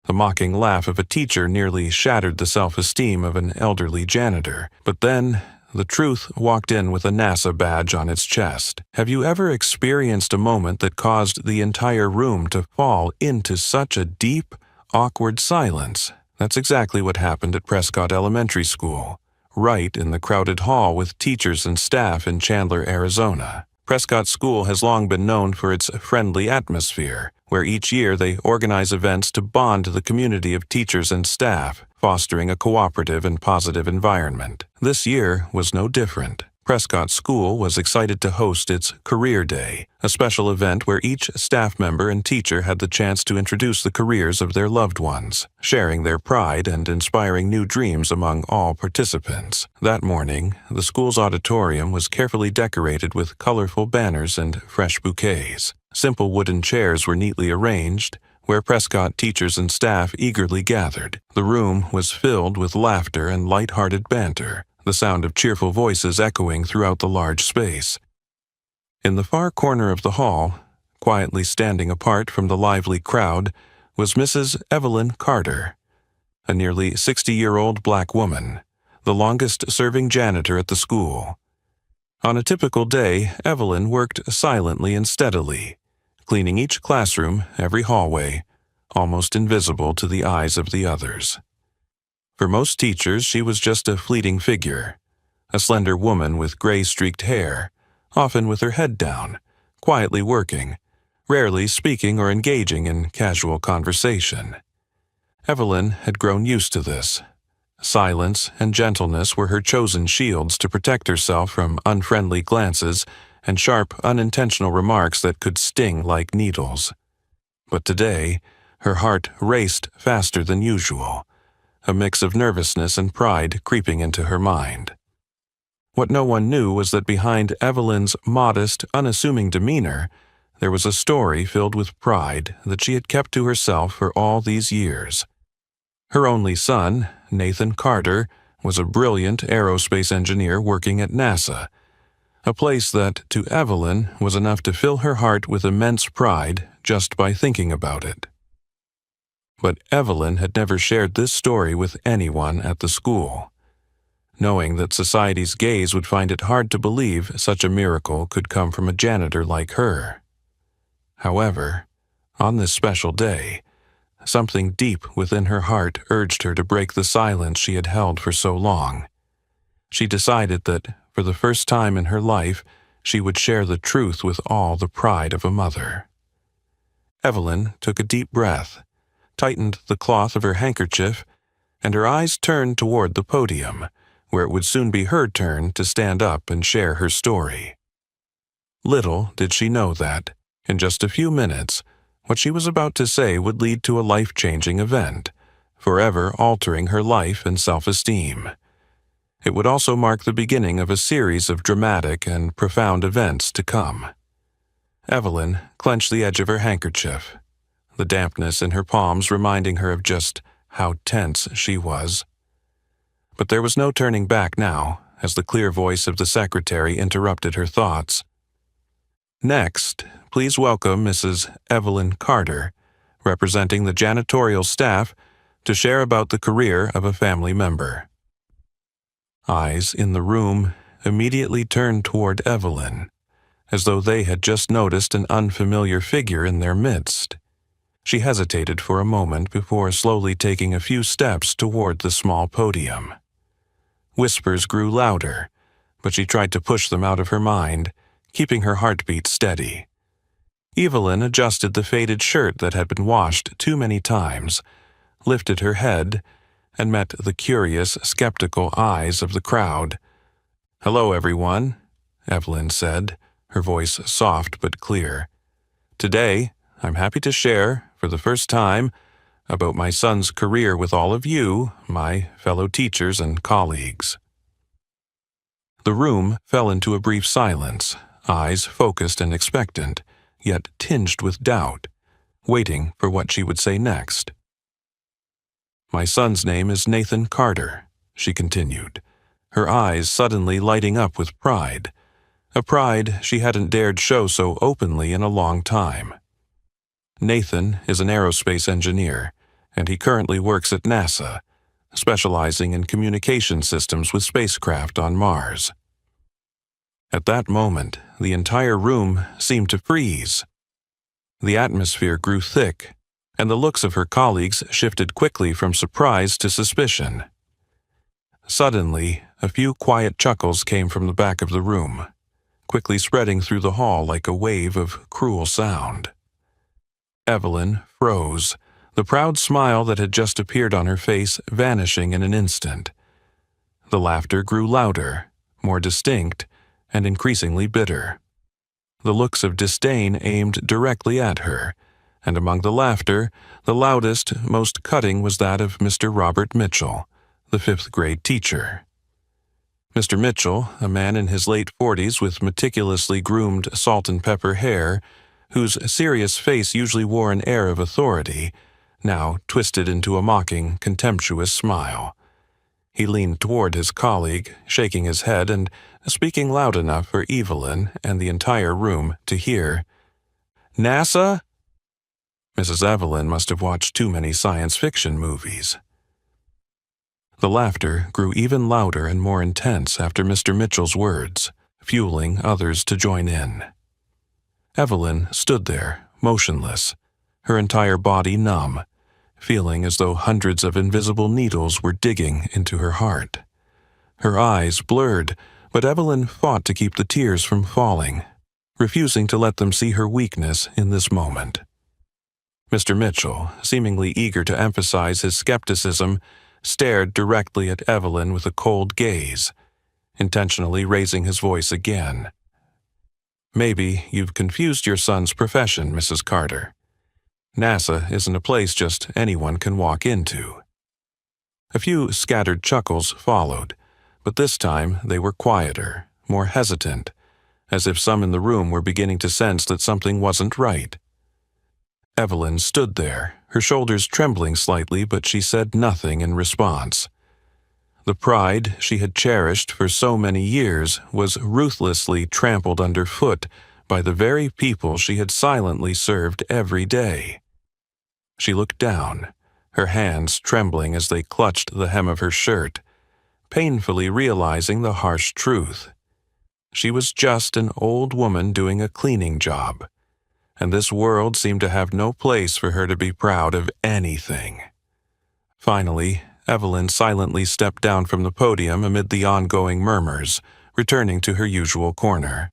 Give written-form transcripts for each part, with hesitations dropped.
The mocking laugh of a teacher nearly shattered the self-esteem of an elderly janitor. But then, the truth walked in with a NASA badge on its chest. Have you ever experienced a moment that caused the entire room to fall into such a deep, awkward silence? That's exactly what happened at Prescott Elementary School, right in the crowded hall with teachers and staff in Chandler, Arizona. Prescott School has long been known for its friendly atmosphere, where each year they organize events to bond the community of teachers and staff, fostering a cooperative and positive environment. This year was no different. Prescott School was excited to host its Career Day, a special event where each staff member and teacher had the chance to introduce the careers of their loved ones, sharing their pride and inspiring new dreams among all participants. That morning, the school's auditorium was carefully decorated with colorful banners and fresh bouquets. Simple wooden chairs were neatly arranged, where Prescott teachers and staff eagerly gathered. The room was filled with laughter and light-hearted banter, the sound of cheerful voices echoing throughout the large space. In the far corner of the hall, quietly standing apart from the lively crowd, was Mrs. Evelyn Carter, a nearly 60-year-old black woman, the longest-serving janitor at the school. On a typical day, Evelyn worked silently and steadily, cleaning each classroom, every hallway, almost invisible to the eyes of the others. For most teachers, she was just a fleeting figure, a slender woman with gray-streaked hair, often with her head down, quietly working, rarely speaking or engaging in casual conversation. Evelyn had grown used to this. Silence and gentleness were her chosen shields to protect herself from unfriendly glances and sharp, unintentional remarks that could sting like needles. But today, her heart raced faster than usual, a mix of nervousness and pride creeping into her mind. What no one knew was that behind Evelyn's modest, unassuming demeanor, there was a story filled with pride that she had kept to herself for all these years. Her only son, Nathan Carter, was a brilliant aerospace engineer working at NASA, a place that, to Evelyn, was enough to fill her heart with immense pride just by thinking about it. But Evelyn had never shared this story with anyone at the school, knowing that society's gaze would find it hard to believe such a miracle could come from a janitor like her. However, on this special day, something deep within her heart urged her to break the silence she had held for so long. She decided that, for the first time in her life, she would share the truth with all the pride of a mother. Evelyn took a deep breath, tightened the cloth of her handkerchief, and her eyes turned toward the podium, where it would soon be her turn to stand up and share her story. Little did she know that, in just a few minutes, what she was about to say would lead to a life-changing event, forever altering her life and self-esteem. It would also mark the beginning of a series of dramatic and profound events to come. Evelyn clenched the edge of her handkerchief, the dampness in her palms reminding her of just how tense she was. But there was no turning back now, as the clear voice of the secretary interrupted her thoughts. Next, please welcome Mrs. Evelyn Carter, representing the janitorial staff, to share about the career of a family member. Eyes in the room immediately turned toward Evelyn, as though they had just noticed an unfamiliar figure in their midst. She hesitated for a moment before slowly taking a few steps toward the small podium. Whispers grew louder, but she tried to push them out of her mind, keeping her heartbeat steady. Evelyn adjusted the faded shirt that had been washed too many times, lifted her head, and met the curious, skeptical eyes of the crowd. "Hello, everyone," Evelyn said, her voice soft but clear. "Today, I'm happy to share, for the first time, about my son's career with all of you, my fellow teachers and colleagues." The room fell into a brief silence, eyes focused and expectant, yet tinged with doubt, waiting for what she would say next. "My son's name is Nathan Carter," she continued, her eyes suddenly lighting up with pride, a pride she hadn't dared show so openly in a long time. "Nathan is an aerospace engineer, and he currently works at NASA, specializing in communication systems with spacecraft on Mars. At that moment, the entire room seemed to freeze. The atmosphere grew thick, and the looks of her colleagues shifted quickly from surprise to suspicion. Suddenly, a few quiet chuckles came from the back of the room, quickly spreading through the hall like a wave of cruel sound. Evelyn froze, the proud smile that had just appeared on her face vanishing in an instant. The laughter grew louder, more distinct, and increasingly bitter. The looks of disdain aimed directly at her, and among the laughter, the loudest, most cutting was that of Mr. Robert Mitchell, the fifth-grade teacher. Mr. Mitchell, a man in his late 40s with meticulously groomed salt-and-pepper hair, whose serious face usually wore an air of authority, now twisted into a mocking, contemptuous smile. He leaned toward his colleague, shaking his head and speaking loud enough for Evelyn and the entire room to hear. "NASA?" Mrs. Evelyn must have watched too many science fiction movies. The laughter grew even louder and more intense after Mr. Mitchell's words, fueling others to join in. Evelyn stood there, motionless, her entire body numb, feeling as though hundreds of invisible needles were digging into her heart. Her eyes blurred, but Evelyn fought to keep the tears from falling, refusing to let them see her weakness in this moment. Mr. Mitchell, seemingly eager to emphasize his skepticism, stared directly at Evelyn with a cold gaze, intentionally raising his voice again. "Maybe you've confused your son's profession, Mrs. Carter. NASA isn't a place just anyone can walk into." A few scattered chuckles followed, but this time they were quieter, more hesitant, as if some in the room were beginning to sense that something wasn't right. Evelyn stood there, her shoulders trembling slightly, but she said nothing in response. The pride she had cherished for so many years was ruthlessly trampled underfoot by the very people she had silently served every day. She looked down, her hands trembling as they clutched the hem of her shirt, painfully realizing the harsh truth. She was just an old woman doing a cleaning job, and this world seemed to have no place for her to be proud of anything. Finally, Evelyn silently stepped down from the podium amid the ongoing murmurs, returning to her usual corner.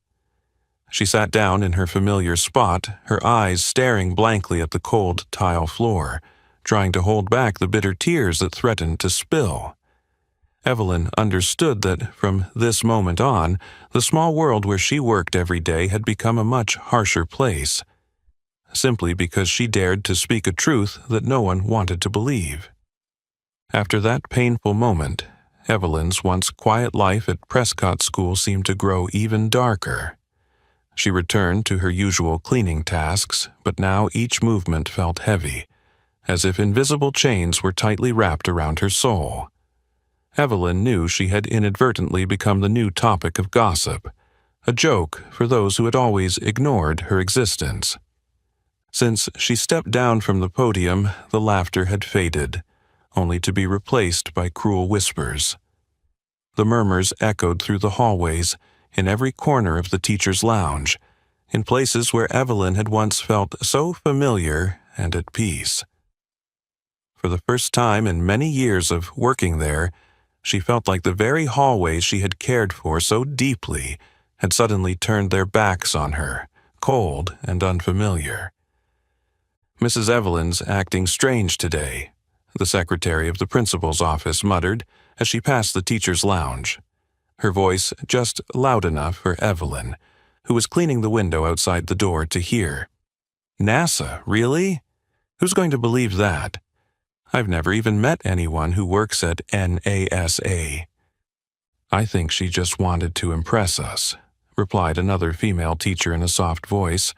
She sat down in her familiar spot, her eyes staring blankly at the cold tile floor, trying to hold back the bitter tears that threatened to spill. Evelyn understood that from this moment on, the small world where she worked every day had become a much harsher place, simply because she dared to speak a truth that no one wanted to believe. After that painful moment, Evelyn's once quiet life at Prescott School seemed to grow even darker. She returned to her usual cleaning tasks, but now each movement felt heavy, as if invisible chains were tightly wrapped around her soul. Evelyn knew she had inadvertently become the new topic of gossip, a joke for those who had always ignored her existence. Since she stepped down from the podium, the laughter had faded, only to be replaced by cruel whispers. The murmurs echoed through the hallways, in every corner of the teacher's lounge, in places where Evelyn had once felt so familiar and at peace. For the first time in many years of working there, she felt like the very hallways she had cared for so deeply had suddenly turned their backs on her, cold and unfamiliar. "Mrs. Evelyn's acting strange today," the secretary of the principal's office muttered as she passed the teacher's lounge, her voice just loud enough for Evelyn, who was cleaning the window outside the door, to hear. "NASA, really? Who's going to believe that? I've never even met anyone who works at NASA." "I think she just wanted to impress us," replied another female teacher in a soft voice,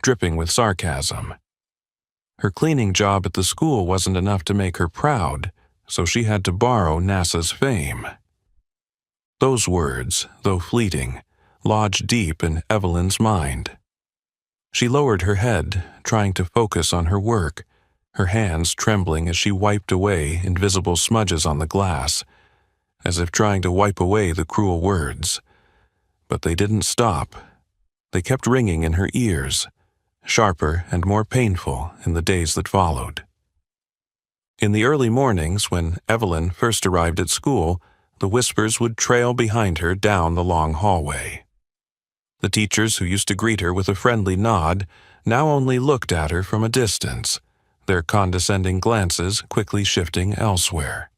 dripping with sarcasm. Her cleaning job at the school wasn't enough to make her proud, so she had to borrow NASA's fame. Those words, though fleeting, lodged deep in Evelyn's mind. She lowered her head, trying to focus on her work, her hands trembling as she wiped away invisible smudges on the glass, as if trying to wipe away the cruel words. But they didn't stop. They kept ringing in her ears, sharper and more painful in the days that followed. In the early mornings, when Evelyn first arrived at school, the whispers would trail behind her down the long hallway. The teachers who used to greet her with a friendly nod now only looked at her from a distance, their condescending glances quickly shifting elsewhere.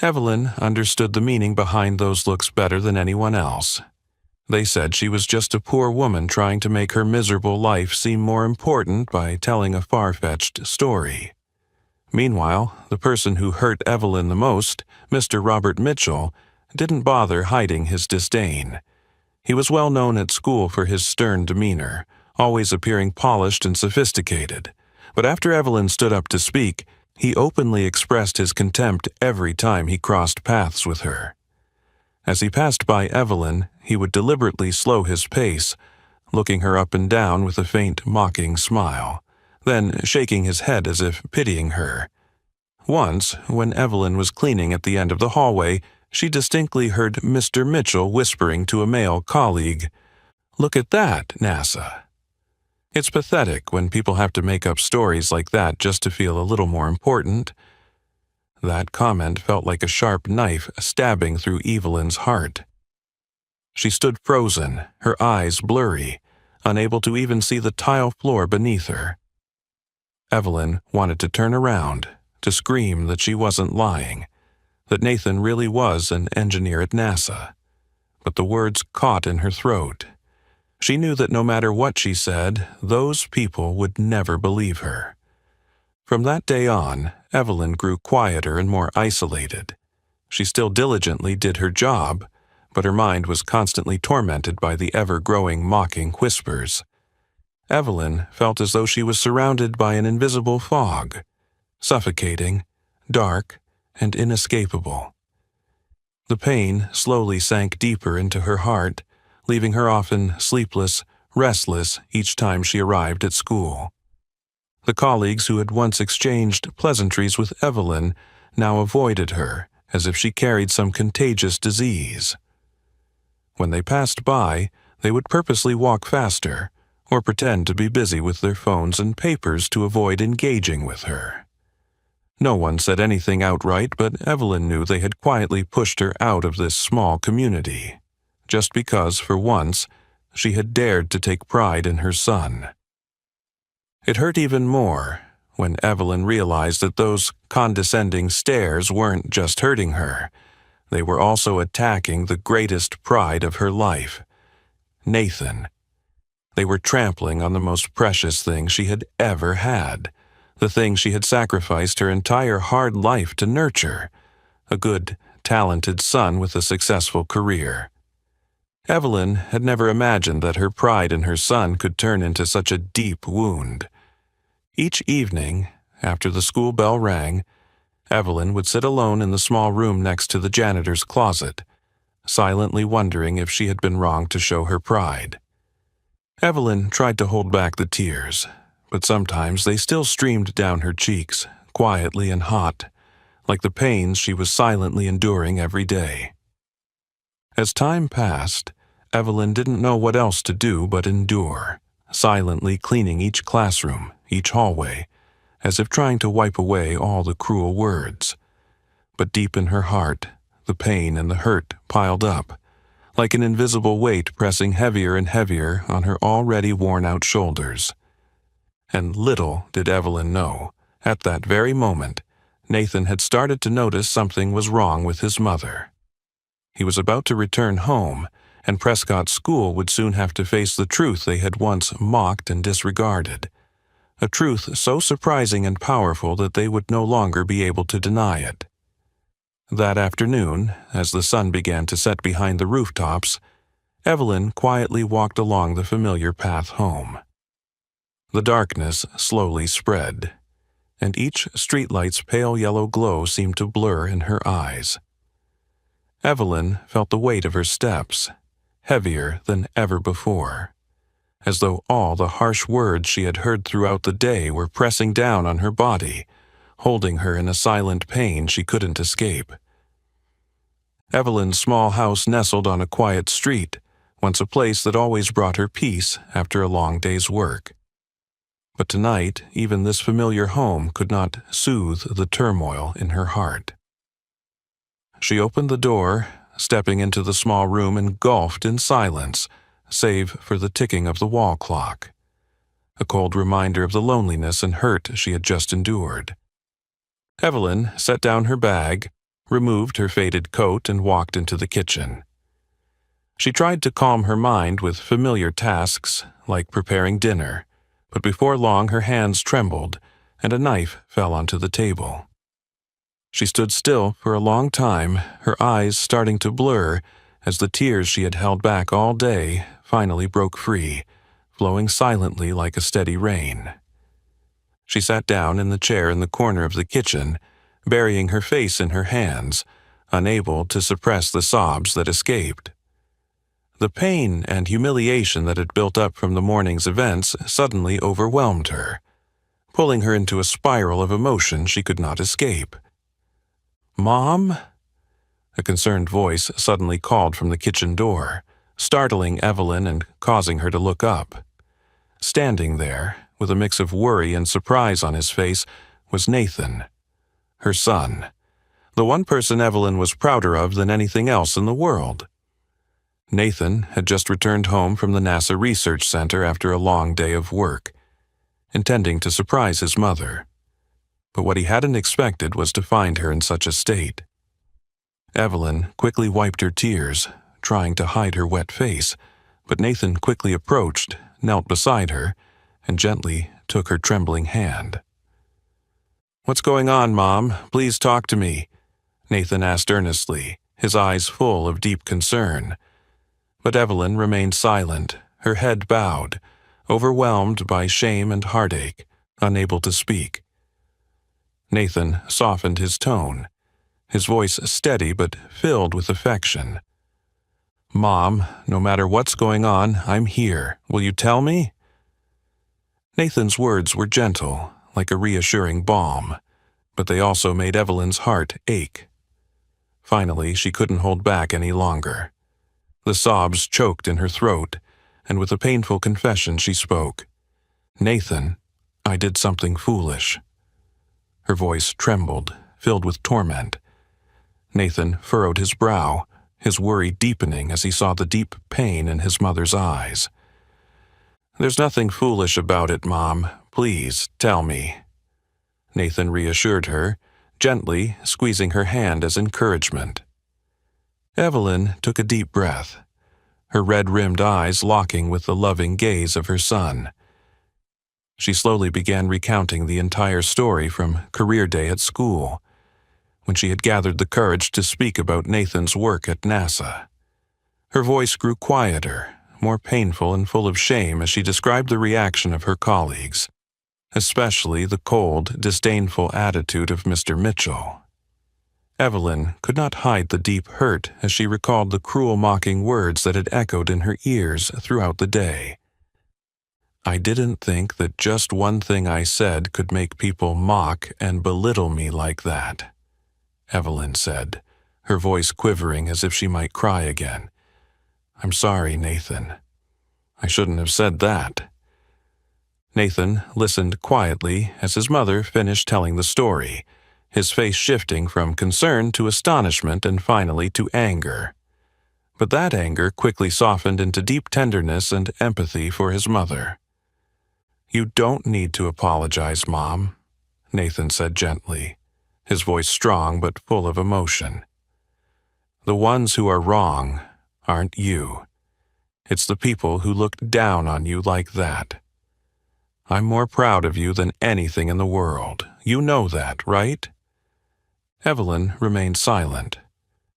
Evelyn understood the meaning behind those looks better than anyone else. They said she was just a poor woman trying to make her miserable life seem more important by telling a far-fetched story. Meanwhile, the person who hurt Evelyn the most, Mr. Robert Mitchell, didn't bother hiding his disdain. He was well known at school for his stern demeanor, always appearing polished and sophisticated. But after Evelyn stood up to speak, he openly expressed his contempt every time he crossed paths with her. As he passed by Evelyn, he would deliberately slow his pace, looking her up and down with a faint, mocking smile, then shaking his head as if pitying her. Once, when Evelyn was cleaning at the end of the hallway, she distinctly heard Mr. Mitchell whispering to a male colleague, "Look at that, NASA." It's pathetic when people have to make up stories like that just to feel a little more important. That comment felt like a sharp knife stabbing through Evelyn's heart. She stood frozen, her eyes blurry, unable to even see the tile floor beneath her. Evelyn wanted to turn around, to scream that she wasn't lying, that Nathan really was an engineer at NASA. But the words caught in her throat. She knew that no matter what she said, those people would never believe her. From that day on, Evelyn grew quieter and more isolated. She still diligently did her job, but her mind was constantly tormented by the ever-growing mocking whispers. Evelyn felt as though she was surrounded by an invisible fog, suffocating, dark, and inescapable. The pain slowly sank deeper into her heart, leaving her often sleepless, restless each time she arrived at school. The colleagues who had once exchanged pleasantries with Evelyn now avoided her as if she carried some contagious disease. When they passed by, they would purposely walk faster or pretend to be busy with their phones and papers to avoid engaging with her. No one said anything outright, but Evelyn knew they had quietly pushed her out of this small community, just because, for once, she had dared to take pride in her son. It hurt even more when Evelyn realized that those condescending stares weren't just hurting her. They were also attacking the greatest pride of her life, Nathan. They were trampling on the most precious thing she had ever had, the thing she had sacrificed her entire hard life to nurture, a good, talented son with a successful career. Evelyn had never imagined that her pride in her son could turn into such a deep wound. Each evening, after the school bell rang, Evelyn would sit alone in the small room next to the janitor's closet, silently wondering if she had been wrong to show her pride. Evelyn tried to hold back the tears, but sometimes they still streamed down her cheeks, quietly and hot, like the pains she was silently enduring every day. As time passed, Evelyn didn't know what else to do but endure, silently cleaning each classroom, each hallway, as if trying to wipe away all the cruel words. But deep in her heart, the pain and the hurt piled up, like an invisible weight pressing heavier and heavier on her already worn-out shoulders. And little did Evelyn know, at that very moment, Nathan had started to notice something was wrong with his mother. He was about to return home, and Prescott School would soon have to face the truth they had once mocked and disregarded, a truth so surprising and powerful that they would no longer be able to deny it. That afternoon, as the sun began to set behind the rooftops, Evelyn quietly walked along the familiar path home. The darkness slowly spread, and each streetlight's pale yellow glow seemed to blur in her eyes. Evelyn felt the weight of her steps, heavier than ever before. as though all the harsh words she had heard throughout the day were pressing down on her body, holding her in a silent pain she couldn't escape. Evelyn's small house nestled on a quiet street, once a place that always brought her peace after a long day's work. But tonight, even this familiar home could not soothe the turmoil in her heart. She opened the door, stepping into the small room engulfed in silence, save for the ticking of the wall clock, a cold reminder of the loneliness and hurt she had just endured. Evelyn set down her bag, removed her faded coat, and walked into the kitchen. She tried to calm her mind with familiar tasks like preparing dinner, but before long her hands trembled and a knife fell onto the table. She stood still for a long time, her eyes starting to blur as the tears she had held back all day finally broke free, flowing silently like a steady rain. She sat down in the chair in the corner of the kitchen, burying her face in her hands, unable to suppress the sobs that escaped. The pain and humiliation that had built up from the morning's events suddenly overwhelmed her, pulling her into a spiral of emotion she could not escape. "Mom?" A concerned voice suddenly called from the kitchen door, startling Evelyn and causing her to look up. Standing there, with a mix of worry and surprise on his face, was Nathan, her son, the one person Evelyn was prouder of than anything else in the world. Nathan had just returned home from the NASA Research Center after a long day of work, intending to surprise his mother. But what he hadn't expected was to find her in such a state. Evelyn quickly wiped her tears, trying to hide her wet face, but Nathan quickly approached, knelt beside her, and gently took her trembling hand. "What's going on, Mom? Please talk to me," Nathan asked earnestly, his eyes full of deep concern. But Evelyn remained silent, her head bowed, overwhelmed by shame and heartache, unable to speak. Nathan softened his tone, his voice steady but filled with affection. "Mom, no matter what's going on, I'm here. Will you tell me?" Nathan's words were gentle, like a reassuring balm, but they also made Evelyn's heart ache. Finally, she couldn't hold back any longer. The sobs choked in her throat, and with a painful confession she spoke. "Nathan, I did something foolish." Her voice trembled, filled with torment. Nathan furrowed his brow, his worry deepening as he saw the deep pain in his mother's eyes. "There's nothing foolish about it, Mom. Please, tell me," Nathan reassured her, gently squeezing her hand as encouragement. Evelyn took a deep breath, her red-rimmed eyes locking with the loving gaze of her son. She slowly began recounting the entire story from career day at school, when she had gathered the courage to speak about Nathan's work at NASA. Her voice grew quieter, more painful and full of shame as she described the reaction of her colleagues, especially the cold, disdainful attitude of Mr. Mitchell. Evelyn could not hide the deep hurt as she recalled the cruel mocking words that had echoed in her ears throughout the day. "I didn't think that just one thing I said could make people mock and belittle me like that," Evelyn said, her voice quivering as if she might cry again. "I'm sorry, Nathan. I shouldn't have said that." Nathan listened quietly as his mother finished telling the story, his face shifting from concern to astonishment and finally to anger. But that anger quickly softened into deep tenderness and empathy for his mother. "You don't need to apologize, Mom," Nathan said gently, his voice strong but full of emotion. "The ones who are wrong aren't you. It's the people who looked down on you like that. I'm more proud of you than anything in the world. You know that, right?" Evelyn remained silent,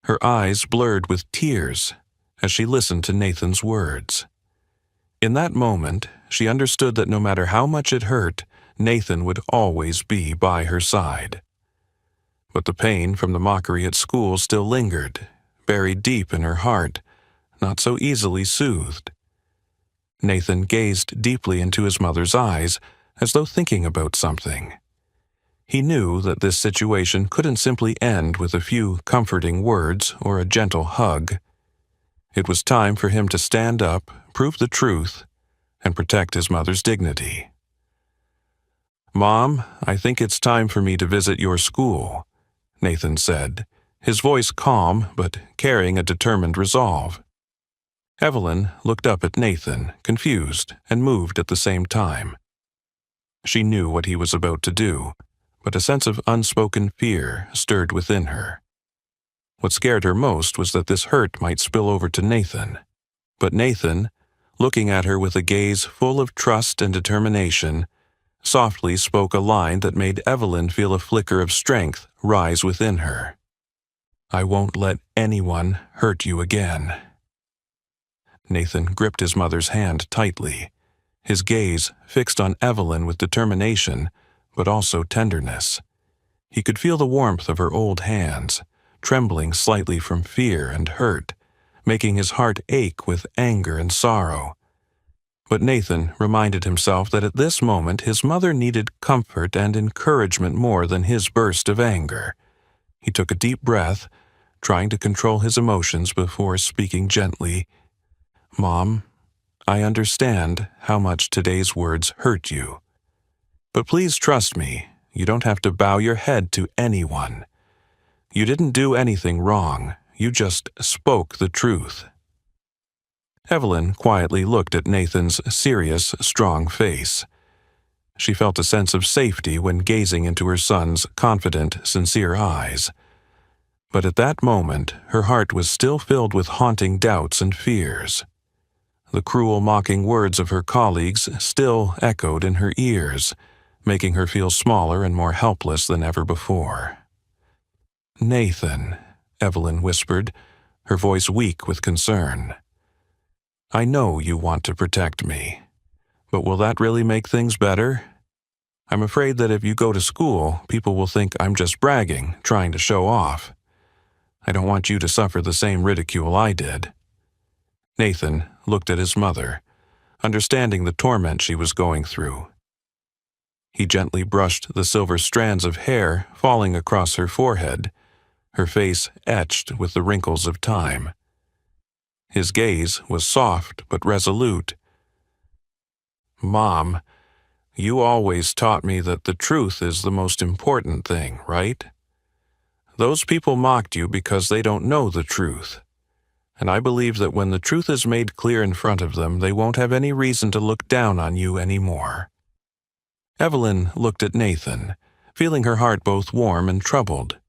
her eyes blurred with tears as she listened to Nathan's words. In that moment, she understood that no matter how much it hurt, Nathan would always be by her side. But the pain from the mockery at school still lingered, buried deep in her heart, not so easily soothed. Nathan gazed deeply into his mother's eyes, as though thinking about something. He knew that this situation couldn't simply end with a few comforting words or a gentle hug. It was time for him to stand up, prove the truth, and protect his mother's dignity. "Mom, I think it's time for me to visit your school," Nathan said, his voice calm but carrying a determined resolve. Evelyn looked up at Nathan, confused and moved at the same time. She knew what he was about to do, but a sense of unspoken fear stirred within her. What scared her most was that this hurt might spill over to Nathan. But Nathan, looking at her with a gaze full of trust and determination, softly spoke a line that made Evelyn feel a flicker of strength rise within her. "I won't let anyone hurt you again." Nathan gripped his mother's hand tightly, his gaze fixed on Evelyn with determination, but also tenderness. He could feel the warmth of her old hands, trembling slightly from fear and hurt, making his heart ache with anger and sorrow. But Nathan reminded himself that at this moment his mother needed comfort and encouragement more than his burst of anger. He took a deep breath, trying to control his emotions before speaking gently. "Mom, I understand how much today's words hurt you. But please trust me, you don't have to bow your head to anyone. You didn't do anything wrong, you just spoke the truth." Evelyn quietly looked at Nathan's serious, strong face. She felt a sense of safety when gazing into her son's confident, sincere eyes. But at that moment, her heart was still filled with haunting doubts and fears. The cruel, mocking words of her colleagues still echoed in her ears, making her feel smaller and more helpless than ever before. "Nathan," Evelyn whispered, her voice weak with concern. "I know you want to protect me, but will that really make things better? I'm afraid that if you go to school, people will think I'm just bragging, trying to show off. I don't want you to suffer the same ridicule I did." Nathan looked at his mother, understanding the torment she was going through. He gently brushed the silver strands of hair falling across her forehead, her face etched with the wrinkles of time. His gaze was soft but resolute. "Mom, you always taught me that the truth is the most important thing, right? Those people mocked you because they don't know the truth. And I believe that when the truth is made clear in front of them, they won't have any reason to look down on you anymore." Evelyn looked at Nathan, feeling her heart both warm and troubled.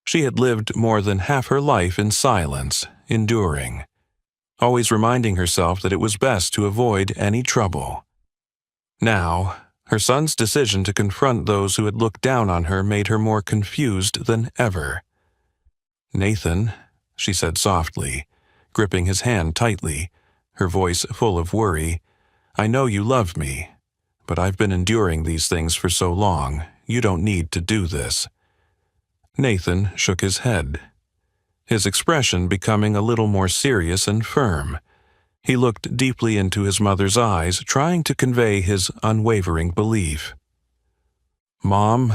She had lived more than half her life in silence, enduring, always reminding herself that it was best to avoid any trouble. Now, her son's decision to confront those who had looked down on her made her more confused than ever. "Nathan," she said softly, gripping his hand tightly, her voice full of worry, "I know you love me, but I've been enduring these things for so long, you don't need to do this." Nathan shook his head, his expression becoming a little more serious and firm. He looked deeply into his mother's eyes, trying to convey his unwavering belief. "Mom,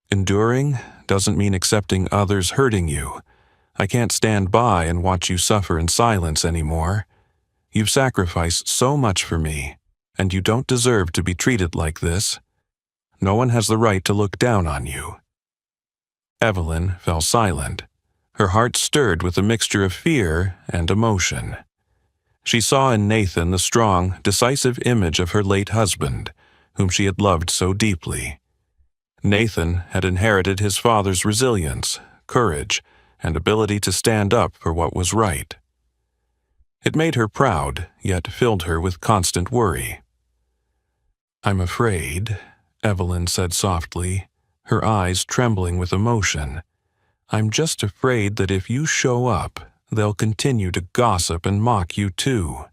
enduring doesn't mean accepting others hurting you. I can't stand by and watch you suffer in silence anymore. You've sacrificed so much for me, and you don't deserve to be treated like this. No one has the right to look down on you." Evelyn fell silent, her heart stirred with a mixture of fear and emotion. She saw in Nathan the strong, decisive image of her late husband, whom she had loved so deeply. Nathan had inherited his father's resilience, courage, and ability to stand up for what was right. It made her proud, yet filled her with constant worry. "I'm afraid," Evelyn said softly, her eyes trembling with emotion. "I'm just afraid that if you show up, they'll continue to gossip and mock you too."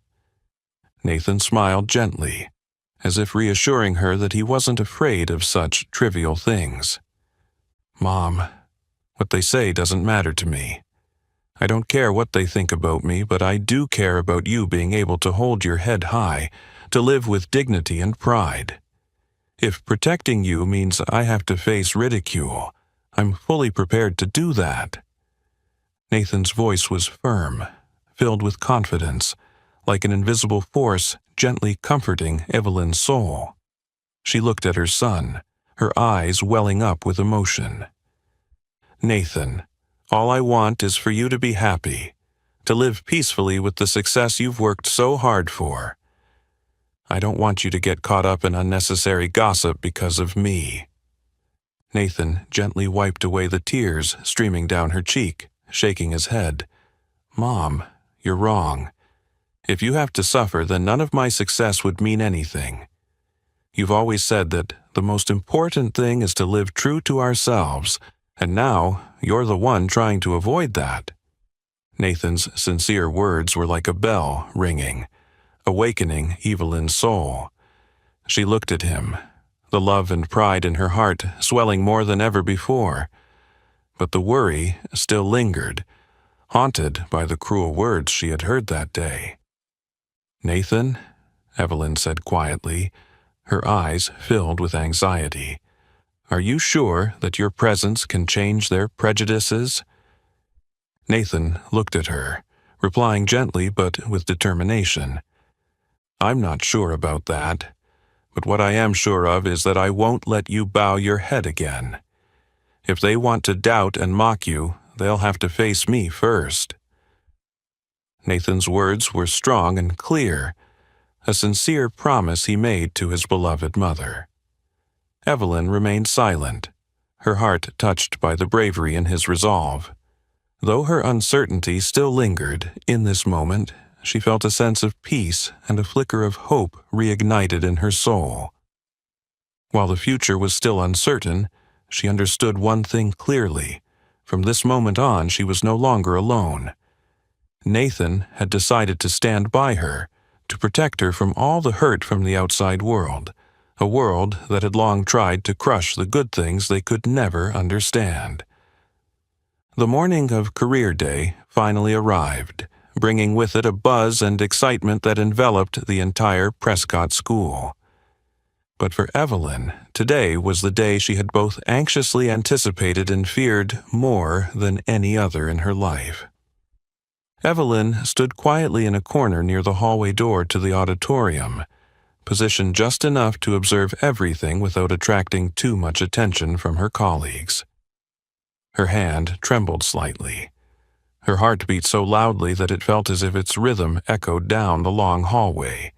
Nathan smiled gently, as if reassuring her that he wasn't afraid of such trivial things. "Mom, what they say doesn't matter to me. I don't care what they think about me, but I do care about you being able to hold your head high, to live with dignity and pride. If protecting you means I have to face ridicule, I'm fully prepared to do that." Nathan's voice was firm, filled with confidence, like an invisible force gently comforting Evelyn's soul. She looked at her son, her eyes welling up with emotion. "Nathan, all I want is for you to be happy, to live peacefully with the success you've worked so hard for. I don't want you to get caught up in unnecessary gossip because of me." Nathan gently wiped away the tears streaming down her cheek, shaking his head. "Mom, you're wrong. If you have to suffer, then none of my success would mean anything. You've always said that the most important thing is to live true to ourselves, and now you're the one trying to avoid that." Nathan's sincere words were like a bell ringing, awakening Evelyn's soul. She looked at him, the love and pride in her heart swelling more than ever before. But the worry still lingered, haunted by the cruel words she had heard that day. "Nathan," Evelyn said quietly, her eyes filled with anxiety, "are you sure that your presence can change their prejudices?" Nathan looked at her, replying gently but with determination. "I'm not sure about that, but what I am sure of is that I won't let you bow your head again. If they want to doubt and mock you, they'll have to face me first." Nathan's words were strong and clear, a sincere promise he made to his beloved mother. Evelyn remained silent, her heart touched by the bravery in his resolve. Though her uncertainty still lingered, in this moment she felt a sense of peace and a flicker of hope reignited in her soul. While the future was still uncertain, she understood one thing clearly. From this moment on, she was no longer alone. Nathan had decided to stand by her, to protect her from all the hurt from the outside world, a world that had long tried to crush the good things they could never understand. The morning of Career Day finally arrived, bringing with it a buzz and excitement that enveloped the entire Prescott school. But for Evelyn, today was the day she had both anxiously anticipated and feared more than any other in her life. Evelyn stood quietly in a corner near the hallway door to the auditorium, positioned just enough to observe everything without attracting too much attention from her colleagues. Her hand trembled slightly. Her heart beat so loudly that it felt as if its rhythm echoed down the long hallway.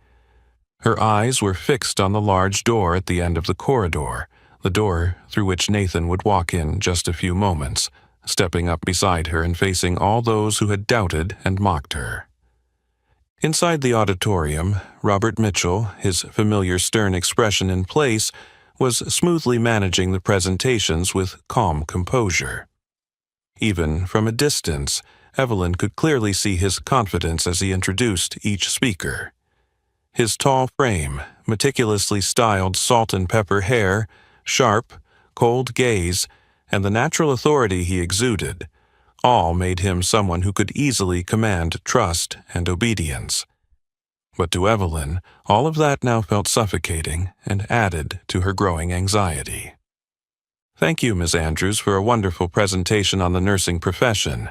Her eyes were fixed on the large door at the end of the corridor, the door through which Nathan would walk in just a few moments, stepping up beside her and facing all those who had doubted and mocked her. Inside the auditorium, Robert Mitchell, his familiar stern expression in place, was smoothly managing the presentations with calm composure. Even from a distance, Evelyn could clearly see his confidence as he introduced each speaker. His tall frame, meticulously styled salt and pepper hair, sharp, cold gaze, and the natural authority he exuded, all made him someone who could easily command trust and obedience. But to Evelyn, all of that now felt suffocating and added to her growing anxiety. "Thank you, Ms. Andrews, for a wonderful presentation on the nursing profession."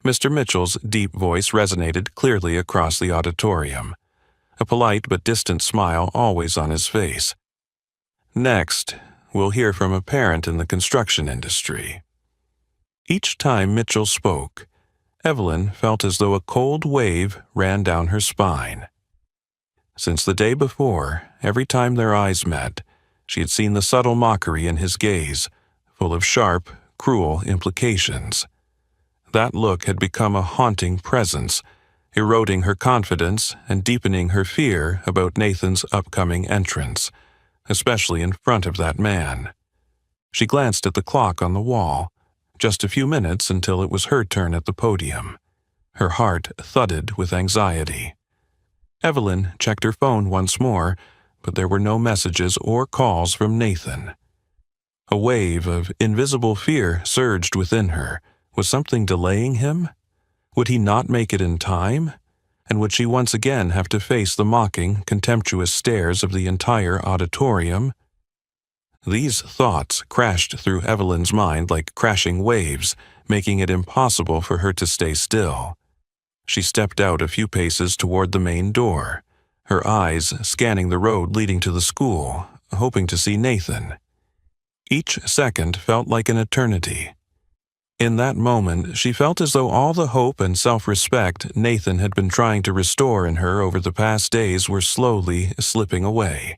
Mr. Mitchell's deep voice resonated clearly across the auditorium, a polite but distant smile always on his face. "Next, we'll hear from a parent in the construction industry." Each time Mitchell spoke, Evelyn felt as though a cold wave ran down her spine. Since the day before, every time their eyes met, she had seen the subtle mockery in his gaze, full of sharp, cruel implications. That look had become a haunting presence, eroding her confidence and deepening her fear about Nathan's upcoming entrance, especially in front of that man. She glanced at the clock on the wall, just a few minutes until it was her turn at the podium. Her heart thudded with anxiety. Evelyn checked her phone once more, but there were no messages or calls from Nathan. A wave of invisible fear surged within her. Was something delaying him? Would he not make it in time? And would she once again have to face the mocking, contemptuous stares of the entire auditorium? These thoughts crashed through Evelyn's mind like crashing waves, making it impossible for her to stay still. She stepped out a few paces toward the main door, her eyes scanning the road leading to the school, hoping to see Nathan. Each second felt like an eternity. In that moment, she felt as though all the hope and self-respect Nathan had been trying to restore in her over the past days were slowly slipping away,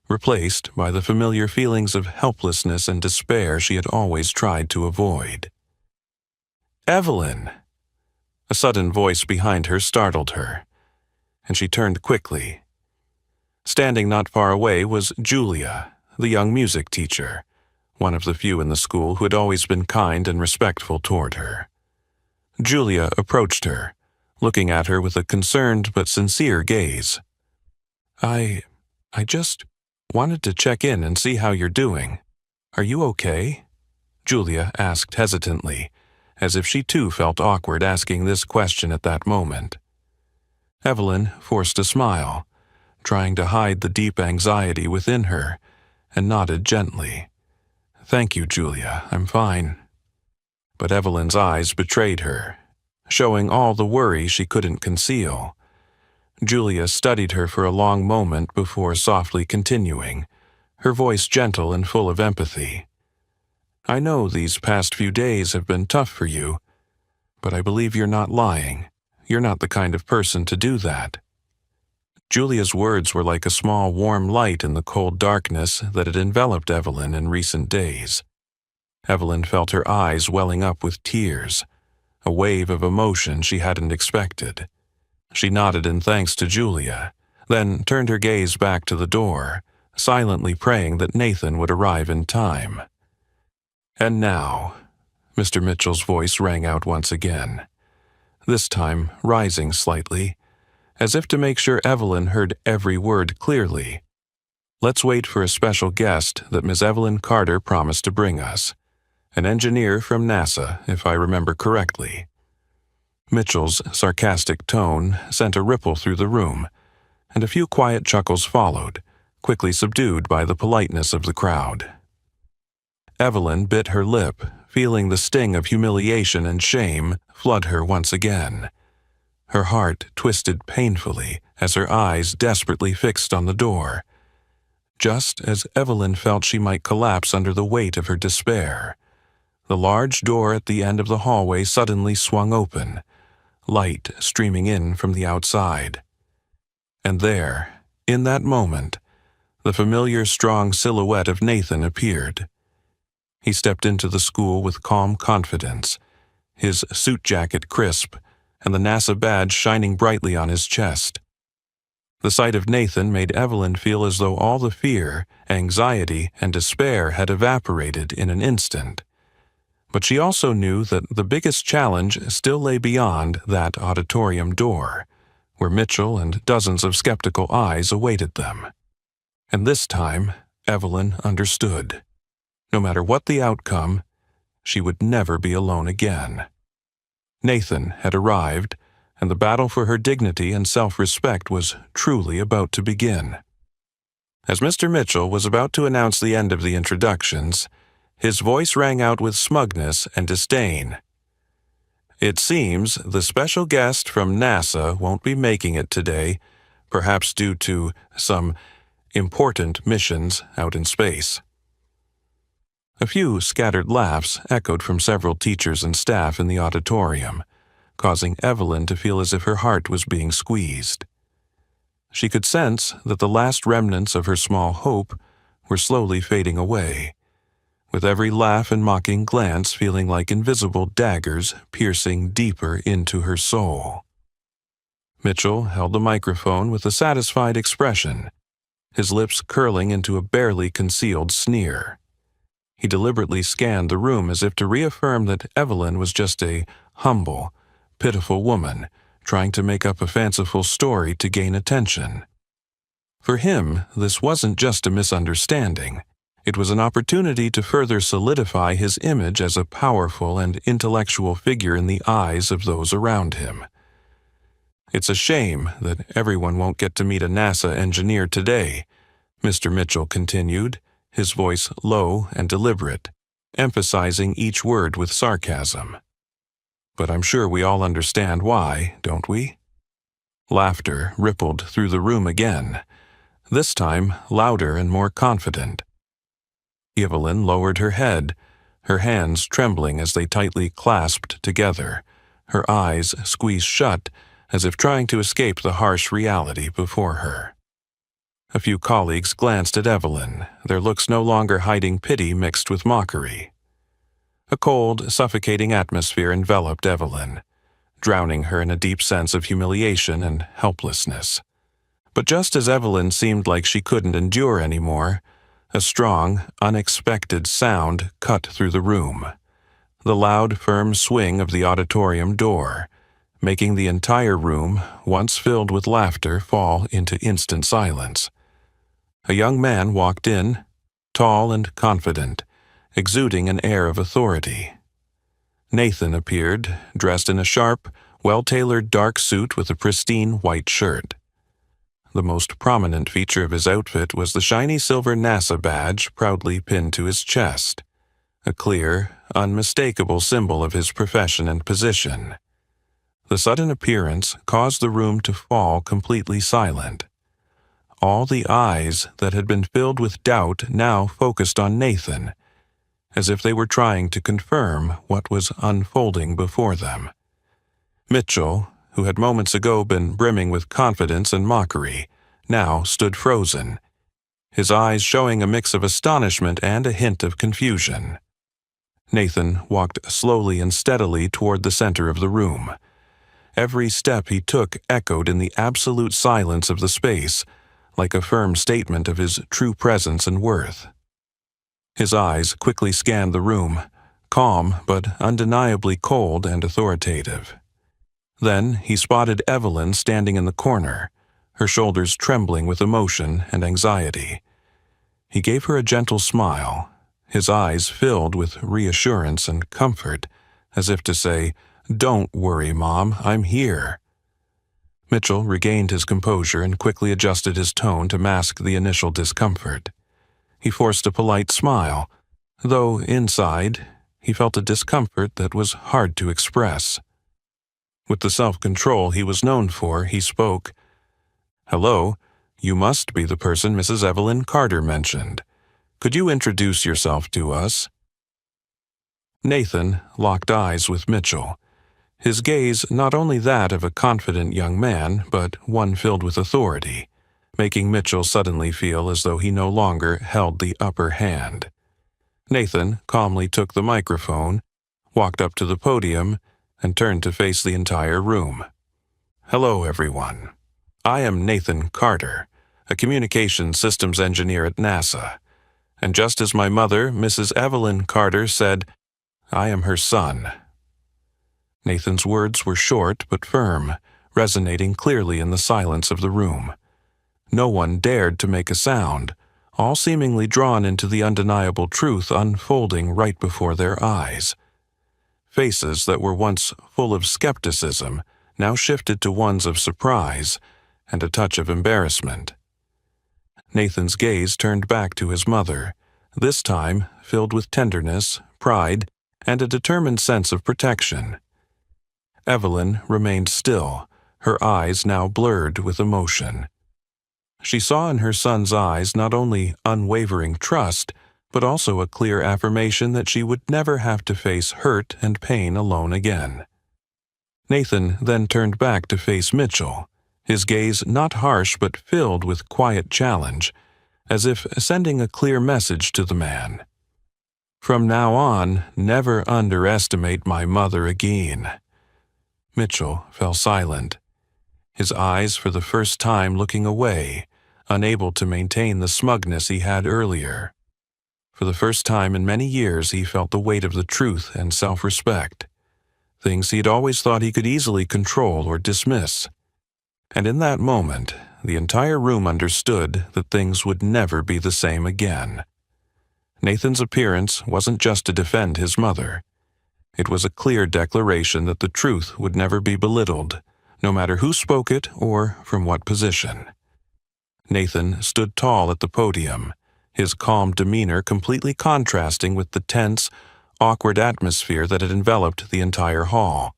replaced by the familiar feelings of helplessness and despair she had always tried to avoid. "Evelyn!" A sudden voice behind her startled her, and she turned quickly. Standing not far away was Julia, the young music teacher, one of the few in the school who had always been kind and respectful toward her. Julia approached her, looking at her with a concerned but sincere gaze. I just wanted to check in and see how you're doing. Are you okay?" Julia asked hesitantly, as if she too felt awkward asking this question at that moment. Evelyn forced a smile, trying to hide the deep anxiety within her, and nodded gently. "Thank you, Julia, I'm fine." But Evelyn's eyes betrayed her, showing all the worry she couldn't conceal. Julia studied her for a long moment before softly continuing, her voice gentle and full of empathy. "I know these past few days have been tough for you, but I believe you're not lying. You're not the kind of person to do that." Julia's words were like a small warm light in the cold darkness that had enveloped Evelyn in recent days. Evelyn felt her eyes welling up with tears, a wave of emotion she hadn't expected. She nodded in thanks to Julia, then turned her gaze back to the door, silently praying that Nathan would arrive in time. "And now," Mr. Mitchell's voice rang out once again, this time rising slightly, as if to make sure Evelyn heard every word clearly. "Let's wait for a special guest that Miss Evelyn Carter promised to bring us. An engineer from NASA, if I remember correctly." Mitchell's sarcastic tone sent a ripple through the room, and a few quiet chuckles followed, quickly subdued by the politeness of the crowd. Evelyn bit her lip, feeling the sting of humiliation and shame flood her once again. Her heart twisted painfully as her eyes desperately fixed on the door, just as Evelyn felt she might collapse under the weight of her despair. The large door at the end of the hallway suddenly swung open, light streaming in from the outside. And there, in that moment, the familiar strong silhouette of Nathan appeared. He stepped into the school with calm confidence, his suit jacket crisp, and the NASA badge shining brightly on his chest. The sight of Nathan made Evelyn feel as though all the fear, anxiety, and despair had evaporated in an instant. But she also knew that the biggest challenge still lay beyond that auditorium door, where Mitchell and dozens of skeptical eyes awaited them. And this time, Evelyn understood. No matter what the outcome, she would never be alone again. Nathan had arrived, and the battle for her dignity and self-respect was truly about to begin. As Mr. Mitchell was about to announce the end of the introductions, his voice rang out with smugness and disdain. "It seems the special guest from NASA won't be making it today, perhaps due to some important missions out in space." A few scattered laughs echoed from several teachers and staff in the auditorium, causing Evelyn to feel as if her heart was being squeezed. She could sense that the last remnants of her small hope were slowly fading away, with every laugh and mocking glance feeling like invisible daggers piercing deeper into her soul. Mitchell held the microphone with a satisfied expression, his lips curling into a barely concealed sneer. He deliberately scanned the room as if to reaffirm that Evelyn was just a humble, pitiful woman trying to make up a fanciful story to gain attention. For him, this wasn't just a misunderstanding. It was an opportunity to further solidify his image as a powerful and intellectual figure in the eyes of those around him. "It's a shame that everyone won't get to meet a NASA engineer today," Mr. Mitchell continued, his voice low and deliberate, emphasizing each word with sarcasm. "But I'm sure we all understand why, don't we?" Laughter rippled through the room again, this time louder and more confident. Evelyn lowered her head, her hands trembling as they tightly clasped together, her eyes squeezed shut as if trying to escape the harsh reality before her. A few colleagues glanced at Evelyn, their looks no longer hiding pity mixed with mockery. A cold, suffocating atmosphere enveloped Evelyn, drowning her in a deep sense of humiliation and helplessness. But just as Evelyn seemed like she couldn't endure anymore, a strong, unexpected sound cut through the room. The loud, firm swing of the auditorium door, making the entire room, once filled with laughter, fall into instant silence. A young man walked in, tall and confident, exuding an air of authority. Nathan appeared, dressed in a sharp, well-tailored dark suit with a pristine white shirt. The most prominent feature of his outfit was the shiny silver NASA badge proudly pinned to his chest, a clear, unmistakable symbol of his profession and position. The sudden appearance caused the room to fall completely silent. All the eyes that had been filled with doubt now focused on Nathan, as if they were trying to confirm what was unfolding before them. Mitchell, who had moments ago been brimming with confidence and mockery, now stood frozen, his eyes showing a mix of astonishment and a hint of confusion. Nathan walked slowly and steadily toward the center of the room. Every step he took echoed in the absolute silence of the space, like a firm statement of his true presence and worth. His eyes quickly scanned the room, calm but undeniably cold and authoritative. Then he spotted Evelyn standing in the corner, her shoulders trembling with emotion and anxiety. He gave her a gentle smile, his eyes filled with reassurance and comfort, as if to say, "Don't worry, Mom, I'm here." Mitchell regained his composure and quickly adjusted his tone to mask the initial discomfort. He forced a polite smile, though inside he felt a discomfort that was hard to express. With the self-control he was known for, he spoke. "Hello, you must be the person Mrs. Evelyn Carter mentioned. Could you introduce yourself to us?" Nathan locked eyes with Mitchell, his gaze not only that of a confident young man, but one filled with authority, making Mitchell suddenly feel as though he no longer held the upper hand. Nathan calmly took the microphone, walked up to the podium, and turned to face the entire room. "Hello, everyone. I am Nathan Carter, a communications systems engineer at NASA. And just as my mother, Mrs. Evelyn Carter, said, I am her son." Nathan's words were short but firm, resonating clearly in the silence of the room. No one dared to make a sound, all seemingly drawn into the undeniable truth unfolding right before their eyes. Faces that were once full of skepticism now shifted to ones of surprise and a touch of embarrassment. Nathan's gaze turned back to his mother, this time filled with tenderness, pride, and a determined sense of protection. Evelyn remained still, her eyes now blurred with emotion. She saw in her son's eyes not only unwavering trust, but also a clear affirmation that she would never have to face hurt and pain alone again. Nathan then turned back to face Mitchell, his gaze not harsh but filled with quiet challenge, as if sending a clear message to the man. "From now on, never underestimate my mother again." Mitchell fell silent, his eyes for the first time looking away, unable to maintain the smugness he had earlier. For the first time in many years he felt the weight of the truth and self-respect, things he'd always thought he could easily control or dismiss. And in that moment, the entire room understood that things would never be the same again. Nathan's appearance wasn't just to defend his mother. It was a clear declaration that the truth would never be belittled, no matter who spoke it or from what position. Nathan stood tall at the podium, his calm demeanor completely contrasting with the tense, awkward atmosphere that had enveloped the entire hall.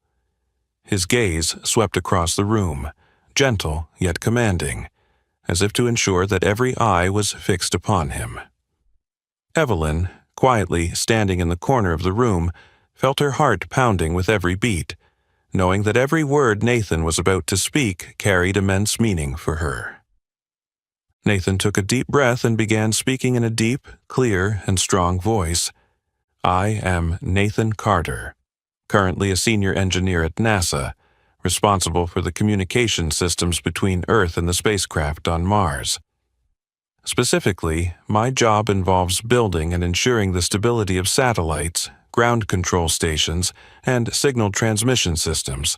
His gaze swept across the room, gentle yet commanding, as if to ensure that every eye was fixed upon him. Evelyn, quietly standing in the corner of the room, felt her heart pounding with every beat, knowing that every word Nathan was about to speak carried immense meaning for her. Nathan took a deep breath and began speaking in a deep, clear, and strong voice. "I am Nathan Carter, currently a senior engineer at NASA, responsible for the communication systems between Earth and the spacecraft on Mars. Specifically, my job involves building and ensuring the stability of satellites, ground control stations, and signal transmission systems,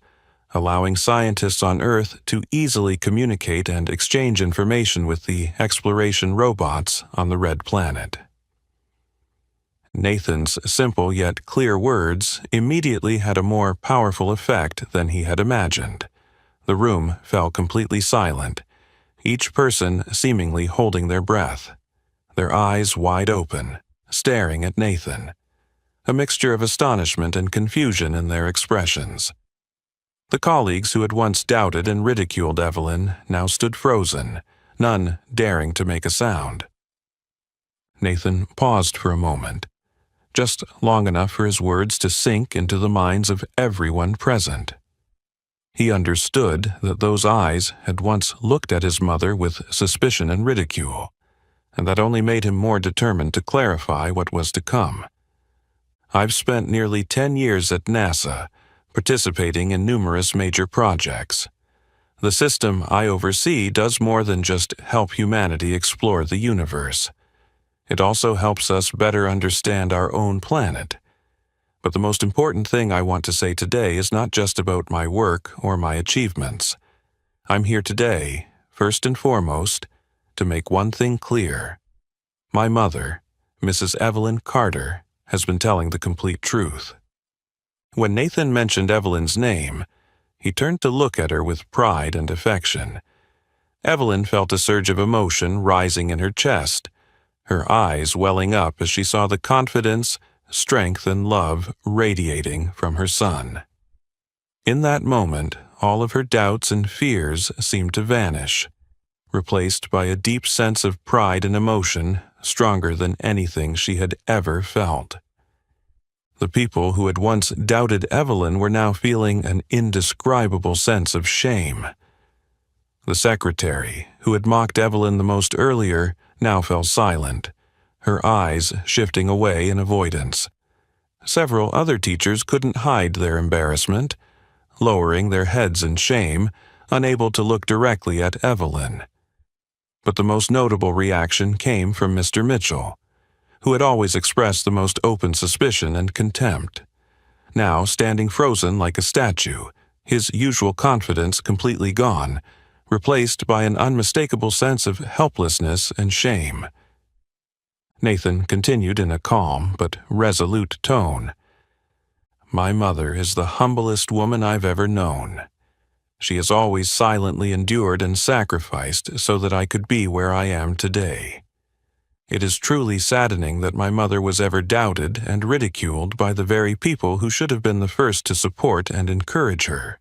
allowing scientists on Earth to easily communicate and exchange information with the exploration robots on the Red Planet." Nathan's simple yet clear words immediately had a more powerful effect than he had imagined. The room fell completely silent, each person seemingly holding their breath, their eyes wide open, staring at Nathan, a mixture of astonishment and confusion in their expressions. The colleagues who had once doubted and ridiculed Evelyn now stood frozen, none daring to make a sound. Nathan paused for a moment, just long enough for his words to sink into the minds of everyone present. He understood that those eyes had once looked at his mother with suspicion and ridicule, and that only made him more determined to clarify what was to come. "I've spent nearly 10 years at NASA, participating in numerous major projects. The system I oversee does more than just help humanity explore the universe. It also helps us better understand our own planet. But the most important thing I want to say today is not just about my work or my achievements. I'm here today, first and foremost, to make one thing clear. My mother, Mrs. Evelyn Carter, has been telling the complete truth." When Nathan mentioned Evelyn's name, he turned to look at her with pride and affection. Evelyn felt a surge of emotion rising in her chest, her eyes welling up as she saw the confidence, strength, and love radiating from her son. In that moment, all of her doubts and fears seemed to vanish, replaced by a deep sense of pride and emotion stronger than anything she had ever felt. The people who had once doubted Evelyn were now feeling an indescribable sense of shame. The secretary, who had mocked Evelyn the most earlier, now fell silent, her eyes shifting away in avoidance. Several other teachers couldn't hide their embarrassment, lowering their heads in shame, unable to look directly at Evelyn. But the most notable reaction came from Mr. Mitchell, who had always expressed the most open suspicion and contempt. Now standing frozen like a statue, his usual confidence completely gone, replaced by an unmistakable sense of helplessness and shame. Nathan continued in a calm but resolute tone. "My mother is the humblest woman I've ever known. She has always silently endured and sacrificed so that I could be where I am today. It is truly saddening that my mother was ever doubted and ridiculed by the very people who should have been the first to support and encourage her.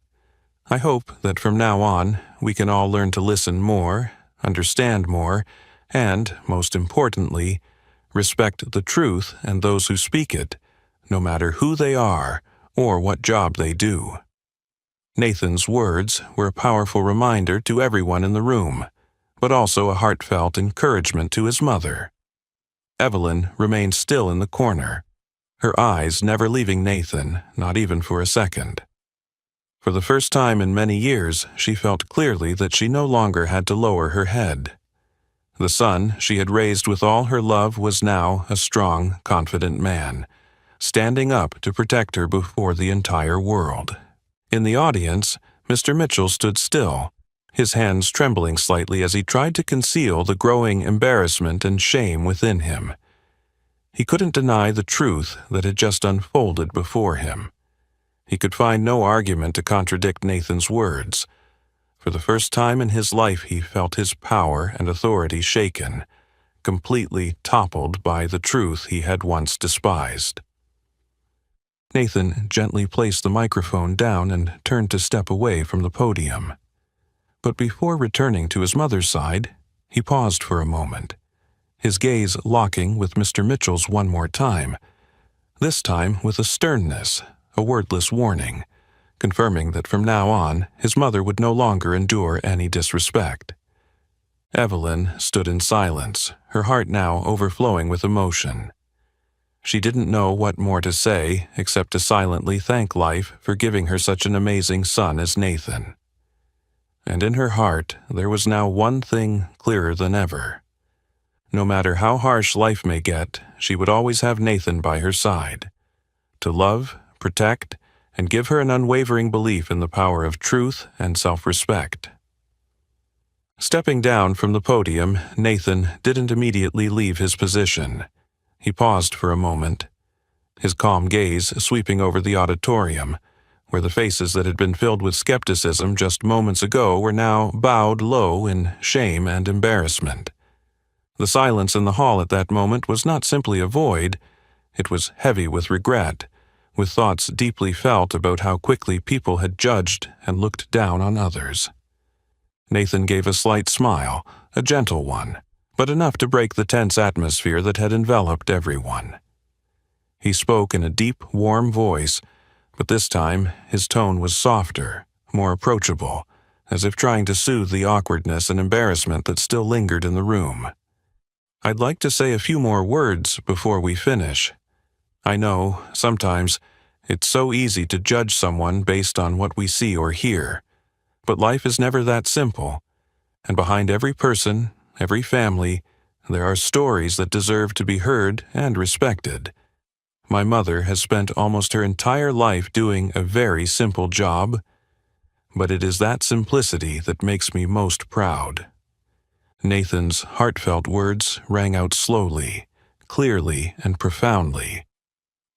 I hope that from now on we can all learn to listen more, understand more, and, most importantly, respect the truth and those who speak it, no matter who they are or what job they do." Nathan's words were a powerful reminder to everyone in the room, but also a heartfelt encouragement to his mother. Evelyn remained still in the corner, her eyes never leaving Nathan, not even for a second. For the first time in many years, she felt clearly that she no longer had to lower her head. The son she had raised with all her love was now a strong, confident man, standing up to protect her before the entire world. In the audience, Mr. Mitchell stood still, his hands trembling slightly as he tried to conceal the growing embarrassment and shame within him. He couldn't deny the truth that had just unfolded before him. He could find no argument to contradict Nathan's words. For the first time in his life, he felt his power and authority shaken, completely toppled by the truth he had once despised. Nathan gently placed the microphone down and turned to step away from the podium. But before returning to his mother's side, he paused for a moment, his gaze locking with Mr. Mitchell's one more time, this time with a sternness, a wordless warning, confirming that from now on his mother would no longer endure any disrespect. Evelyn stood in silence, her heart now overflowing with emotion. She didn't know what more to say except to silently thank life for giving her such an amazing son as Nathan. And in her heart there was now one thing clearer than ever. No matter how harsh life may get, she would always have Nathan by her side, to love, protect, and give her an unwavering belief in the power of truth and self-respect. Stepping down from the podium, Nathan didn't immediately leave his position. He paused for a moment, his calm gaze sweeping over the auditorium, where the faces that had been filled with skepticism just moments ago were now bowed low in shame and embarrassment. The silence in the hall at that moment was not simply a void, it was heavy with regret, with thoughts deeply felt about how quickly people had judged and looked down on others. Nathan gave a slight smile, a gentle one, but enough to break the tense atmosphere that had enveloped everyone. He spoke in a deep, warm voice, but this time his tone was softer, more approachable, as if trying to soothe the awkwardness and embarrassment that still lingered in the room. "I'd like to say a few more words before we finish. I know, sometimes, it's so easy to judge someone based on what we see or hear, but life is never that simple, and behind every person, every family, there are stories that deserve to be heard and respected. My mother has spent almost her entire life doing a very simple job, but it is that simplicity that makes me most proud." Nathan's heartfelt words rang out slowly, clearly, and profoundly,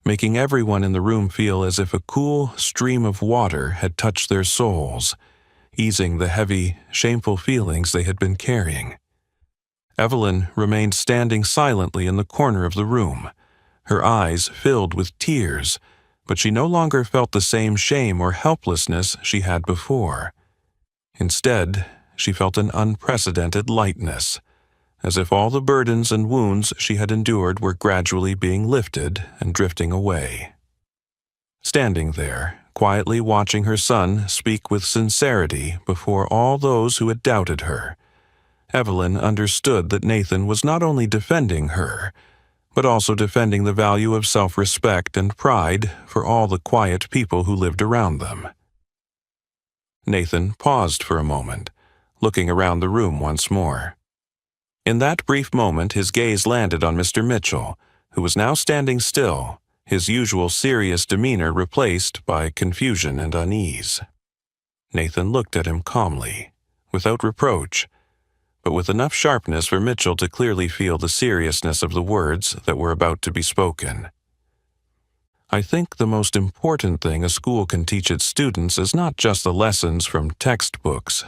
making everyone in the room feel as if a cool stream of water had touched their souls, easing the heavy, shameful feelings they had been carrying. Evelyn remained standing silently in the corner of the room, her eyes filled with tears, but she no longer felt the same shame or helplessness she had before. Instead, she felt an unprecedented lightness, as if all the burdens and wounds she had endured were gradually being lifted and drifting away. Standing there, quietly watching her son speak with sincerity before all those who had doubted her, Evelyn understood that Nathan was not only defending her, but also defending the value of self-respect and pride for all the quiet people who lived around them. Nathan paused for a moment, looking around the room once more. In that brief moment, his gaze landed on Mr. Mitchell, who was now standing still, his usual serious demeanor replaced by confusion and unease. Nathan looked at him calmly, without reproach, but with enough sharpness for Mitchell to clearly feel the seriousness of the words that were about to be spoken. "I think the most important thing a school can teach its students is not just the lessons from textbooks,"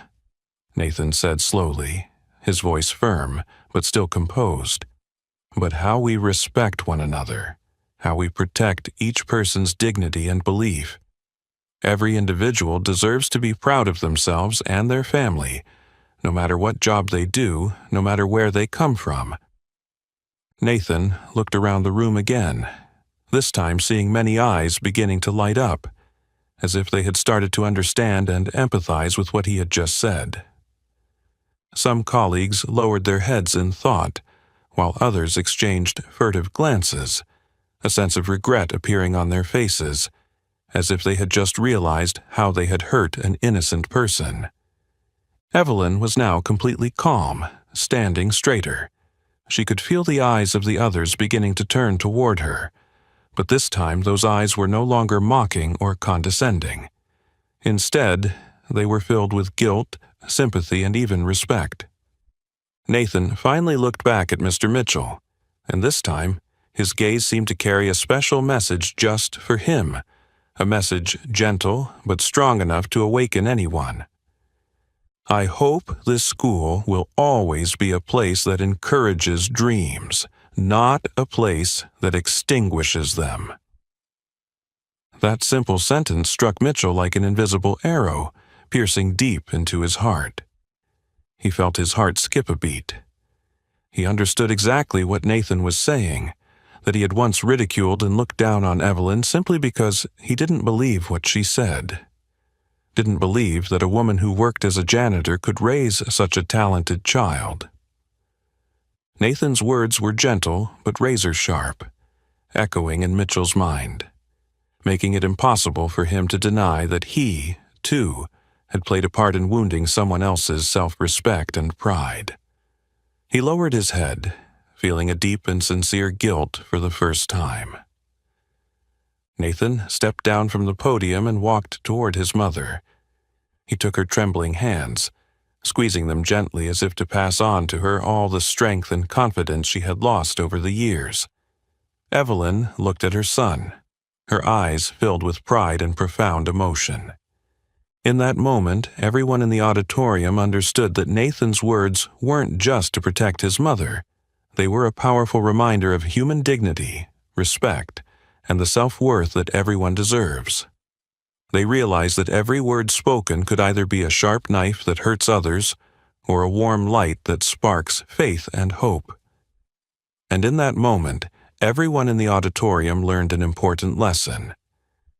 Nathan said slowly, his voice firm, but still composed, "but how we respect one another, how we protect each person's dignity and belief. Every individual deserves to be proud of themselves and their family, no matter what job they do, no matter where they come from." Nathan looked around the room again, this time seeing many eyes beginning to light up, as if they had started to understand and empathize with what he had just said. Some colleagues lowered their heads in thought, while others exchanged furtive glances, a sense of regret appearing on their faces, as if they had just realized how they had hurt an innocent person. Evelyn was now completely calm, standing straighter. She could feel the eyes of the others beginning to turn toward her, but this time those eyes were no longer mocking or condescending. Instead, they were filled with guilt, sympathy, and even respect. Nathan finally looked back at Mr. Mitchell, and this time His gaze seemed to carry a special message just for him, a message gentle but strong enough to awaken anyone. I hope this school will always be a place that encourages dreams, not a place that extinguishes them. That simple sentence struck Mitchell like an invisible arrow, piercing deep into his heart. He felt his heart skip a beat. He understood exactly what Nathan was saying, that he had once ridiculed and looked down on Evelyn simply because he didn't believe what she said. Didn't believe that a woman who worked as a janitor could raise such a talented child. Nathan's words were gentle but razor-sharp, echoing in Mitchell's mind, making it impossible for him to deny that he, too, had played a part in wounding someone else's self-respect and pride. He lowered his head, feeling a deep and sincere guilt for the first time. Nathan stepped down from the podium and walked toward his mother. He took her trembling hands, squeezing them gently as if to pass on to her all the strength and confidence she had lost over the years. Evelyn looked at her son, her eyes filled with pride and profound emotion. In that moment, everyone in the auditorium understood that Nathan's words weren't just to protect his mother. They were a powerful reminder of human dignity, respect, and the self-worth that everyone deserves. They realized that every word spoken could either be a sharp knife that hurts others or a warm light that sparks faith and hope. And in that moment, everyone in the auditorium learned an important lesson.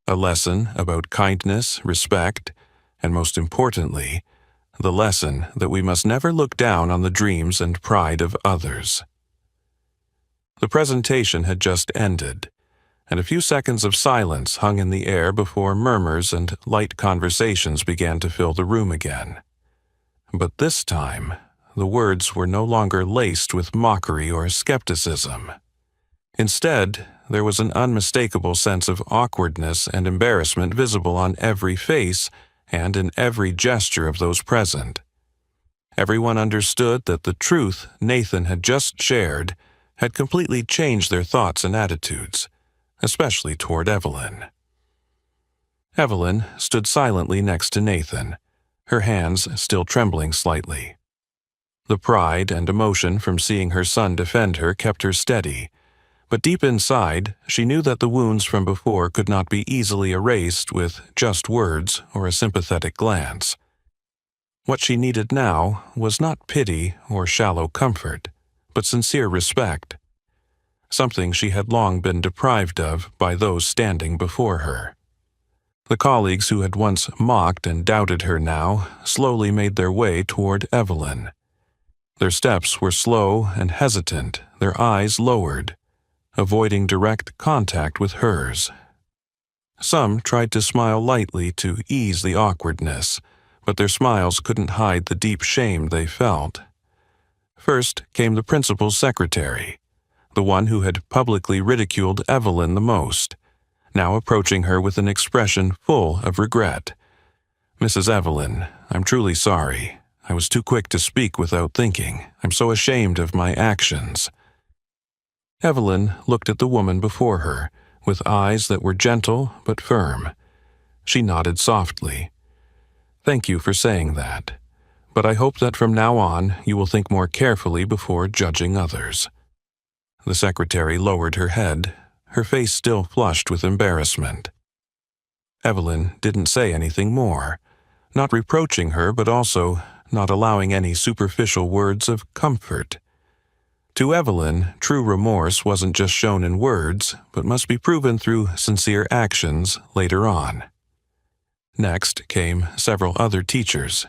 A lesson about kindness, respect, and most importantly, the lesson that we must never look down on the dreams and pride of others. The presentation had just ended, and a few seconds of silence hung in the air before murmurs and light conversations began to fill the room again. But this time, the words were no longer laced with mockery or skepticism. Instead, there was an unmistakable sense of awkwardness and embarrassment visible on every face and in every gesture of those present. Everyone understood that the truth Nathan had just shared had completely changed their thoughts and attitudes, especially toward Evelyn. Evelyn stood silently next to Nathan, her hands still trembling slightly. The pride and emotion from seeing her son defend her kept her steady, but deep inside, she knew that the wounds from before could not be easily erased with just words or a sympathetic glance. What she needed now was not pity or shallow comfort, but sincere respect, something she had long been deprived of by those standing before her. The colleagues who had once mocked and doubted her now slowly made their way toward Evelyn. Their steps were slow and hesitant, their eyes lowered, avoiding direct contact with hers. Some tried to smile lightly to ease the awkwardness, but their smiles couldn't hide the deep shame they felt. First came the principal's secretary, the one who had publicly ridiculed Evelyn the most, now approaching her with an expression full of regret. "Mrs. Evelyn, I'm truly sorry. I was too quick to speak without thinking. I'm so ashamed of my actions." Evelyn looked at the woman before her, with eyes that were gentle but firm. She nodded softly. "Thank you for saying that. But I hope that from now on you will think more carefully before judging others." The secretary lowered her head, her face still flushed with embarrassment. Evelyn didn't say anything more, not reproaching her but also not allowing any superficial words of comfort. To Evelyn, true remorse wasn't just shown in words, but must be proven through sincere actions later on. Next came several other teachers,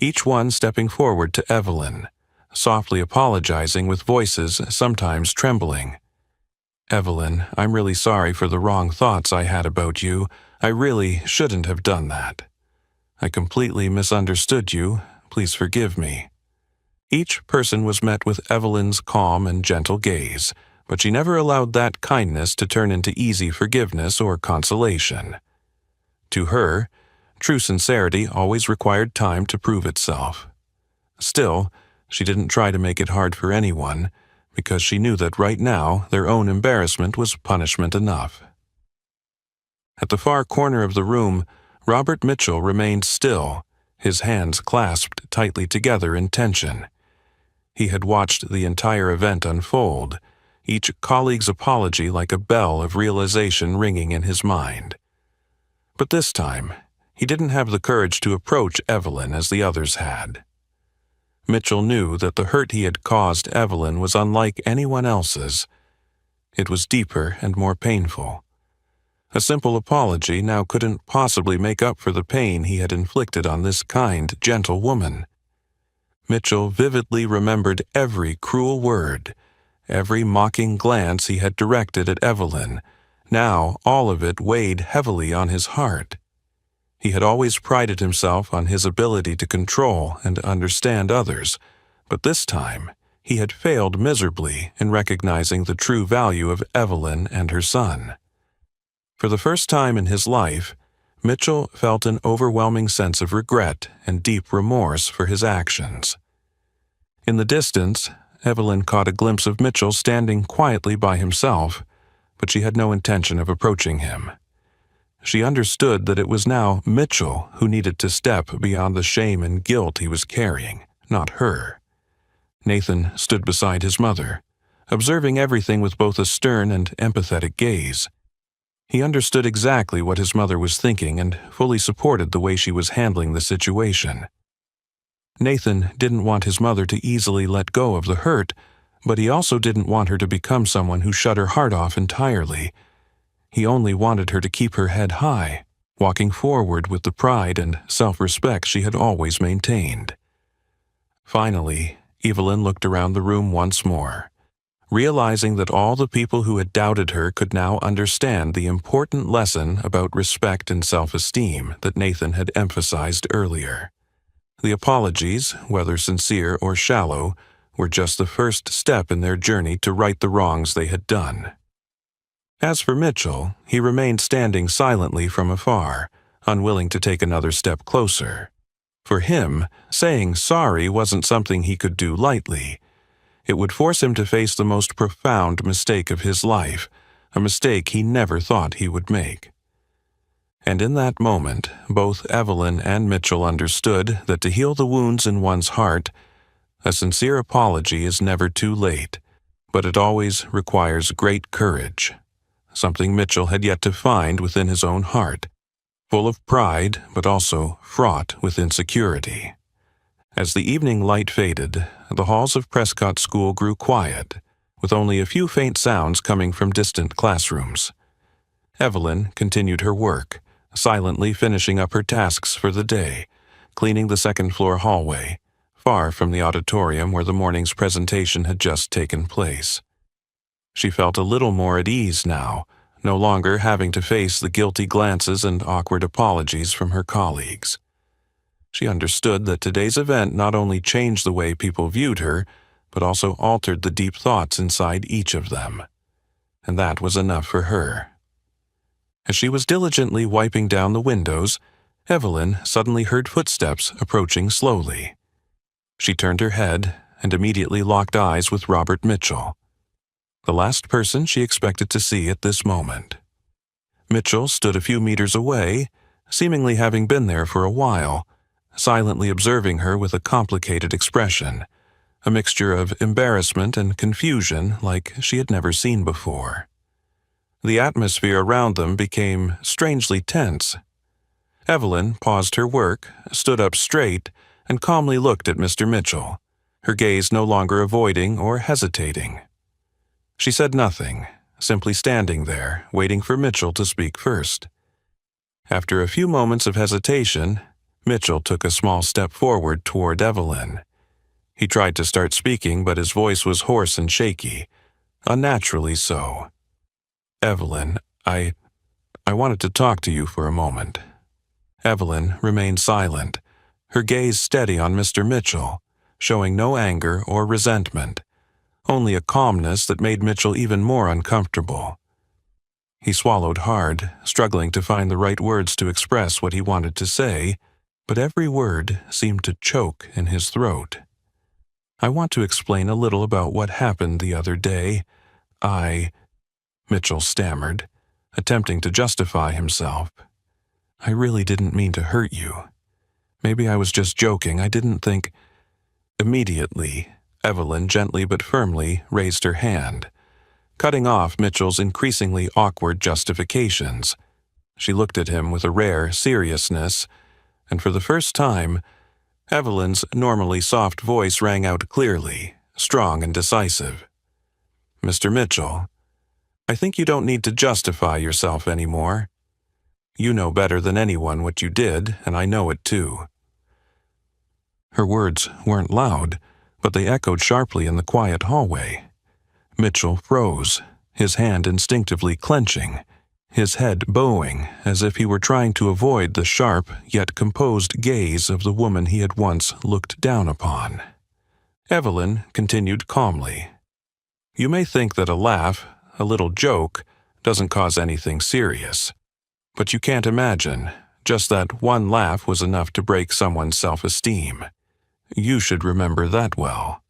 each one stepping forward to Evelyn, softly apologizing with voices sometimes trembling. "Evelyn, I'm really sorry for the wrong thoughts I had about you. I really shouldn't have done that. I completely misunderstood you. Please forgive me." Each person was met with Evelyn's calm and gentle gaze, but she never allowed that kindness to turn into easy forgiveness or consolation. To her, true sincerity always required time to prove itself. Still, she didn't try to make it hard for anyone, because she knew that right now their own embarrassment was punishment enough. At the far corner of the room, Robert Mitchell remained still, his hands clasped tightly together in tension. He had watched the entire event unfold, each colleague's apology like a bell of realization ringing in his mind. But this time, he didn't have the courage to approach Evelyn as the others had. Mitchell knew that the hurt he had caused Evelyn was unlike anyone else's. It was deeper and more painful. A simple apology now couldn't possibly make up for the pain he had inflicted on this kind, gentle woman. Mitchell vividly remembered every cruel word, every mocking glance he had directed at Evelyn. Now all of it weighed heavily on his heart. He had always prided himself on his ability to control and understand others, but this time he had failed miserably in recognizing the true value of Evelyn and her son. For the first time in his life, Mitchell felt an overwhelming sense of regret and deep remorse for his actions. In the distance, Evelyn caught a glimpse of Mitchell standing quietly by himself, but she had no intention of approaching him. She understood that it was now Mitchell who needed to step beyond the shame and guilt he was carrying, not her. Nathan stood beside his mother, observing everything with both a stern and empathetic gaze. He understood exactly what his mother was thinking and fully supported the way she was handling the situation. Nathan didn't want his mother to easily let go of the hurt, but he also didn't want her to become someone who shut her heart off entirely. He only wanted her to keep her head high, walking forward with the pride and self-respect she had always maintained. Finally, Evelyn looked around the room once more, realizing that all the people who had doubted her could now understand the important lesson about respect and self-esteem that Nathan had emphasized earlier. The apologies, whether sincere or shallow, were just the first step in their journey to right the wrongs they had done. As for Mitchell, he remained standing silently from afar, unwilling to take another step closer. For him, saying sorry wasn't something he could do lightly. It would force him to face the most profound mistake of his life, a mistake he never thought he would make. And in that moment, both Evelyn and Mitchell understood that to heal the wounds in one's heart, a sincere apology is never too late, but it always requires great courage. Something Mitchell had yet to find within his own heart, full of pride but also fraught with insecurity. As the evening light faded, the halls of Prescott School grew quiet, with only a few faint sounds coming from distant classrooms. Evelyn continued her work, silently finishing up her tasks for the day, cleaning the second-floor hallway, far from the auditorium where the morning's presentation had just taken place. She felt a little more at ease now, no longer having to face the guilty glances and awkward apologies from her colleagues. She understood that today's event not only changed the way people viewed her, but also altered the deep thoughts inside each of them. And that was enough for her. As she was diligently wiping down the windows, Evelyn suddenly heard footsteps approaching slowly. She turned her head and immediately locked eyes with Robert Mitchell, the last person she expected to see at this moment. Mitchell stood a few meters away, seemingly having been there for a while, silently observing her with a complicated expression, a mixture of embarrassment and confusion like she had never seen before. The atmosphere around them became strangely tense. Evelyn paused her work, stood up straight, and calmly looked at Mr. Mitchell, her gaze no longer avoiding or hesitating. She said nothing, simply standing there, waiting for Mitchell to speak first. After a few moments of hesitation, Mitchell took a small step forward toward Evelyn. He tried to start speaking, but his voice was hoarse and shaky, unnaturally so. "Evelyn, I wanted to talk to you for a moment." Evelyn remained silent, her gaze steady on Mr. Mitchell, showing no anger or resentment, only a calmness that made Mitchell even more uncomfortable. He swallowed hard, struggling to find the right words to express what he wanted to say, but every word seemed to choke in his throat. I want to explain a little about what happened the other day. Mitchell stammered, attempting to justify himself. I really didn't mean to hurt you. Maybe I was just joking. I didn't think. Immediately, Evelyn gently but firmly raised her hand, cutting off Mitchell's increasingly awkward justifications. She looked at him with a rare seriousness, and for the first time, Evelyn's normally soft voice rang out clearly, strong and decisive. Mr. Mitchell, I think you don't need to justify yourself anymore. You know better than anyone what you did, and I know it too. Her words weren't loud, but they echoed sharply in the quiet hallway. Mitchell froze, his hand instinctively clenching, his head bowing as if he were trying to avoid the sharp yet composed gaze of the woman he had once looked down upon. Evelyn continued calmly. You may think that a laugh, a little joke, doesn't cause anything serious. But you can't imagine, just that one laugh was enough to break someone's self-esteem. You should remember that well.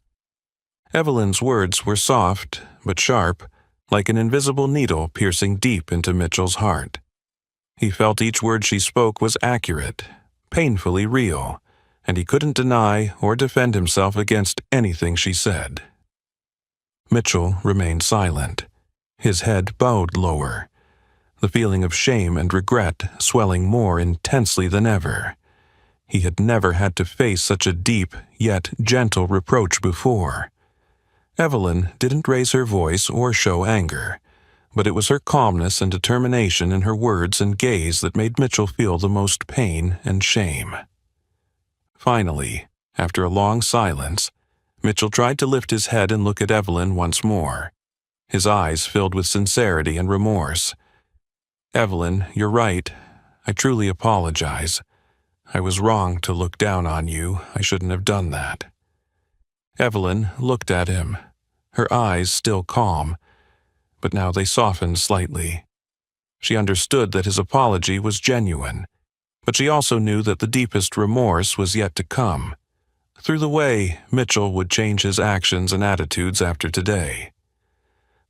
Evelyn's words were soft, but sharp, like an invisible needle piercing deep into Mitchell's heart. He felt each word she spoke was accurate, painfully real, and he couldn't deny or defend himself against anything she said. Mitchell remained silent, his head bowed lower, the feeling of shame and regret swelling more intensely than ever. He had never had to face such a deep, yet gentle reproach before. Evelyn didn't raise her voice or show anger, but it was her calmness and determination in her words and gaze that made Mitchell feel the most pain and shame. Finally, after a long silence, Mitchell tried to lift his head and look at Evelyn once more. His eyes filled with sincerity and remorse. Evelyn, you're right. I truly apologize. I was wrong to look down on you. I shouldn't have done that. Evelyn looked at him, her eyes still calm, but now they softened slightly. She understood that his apology was genuine, but she also knew that the deepest remorse was yet to come, through the way Mitchell would change his actions and attitudes after today.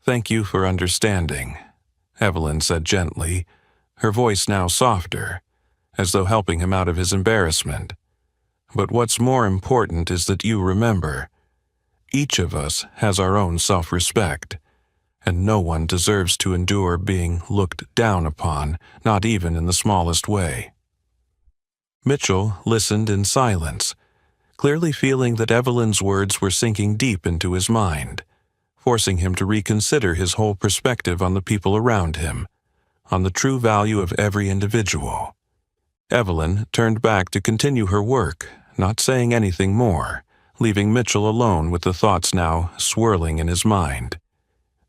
Thank you for understanding, Evelyn said gently, her voice now softer, as though helping him out of his embarrassment. But what's more important is that you remember, each of us has our own self-respect, and no one deserves to endure being looked down upon, not even in the smallest way. Mitchell listened in silence, clearly feeling that Evelyn's words were sinking deep into his mind, forcing him to reconsider his whole perspective on the people around him, on the true value of every individual. Evelyn turned back to continue her work, not saying anything more, leaving Mitchell alone with the thoughts now swirling in his mind.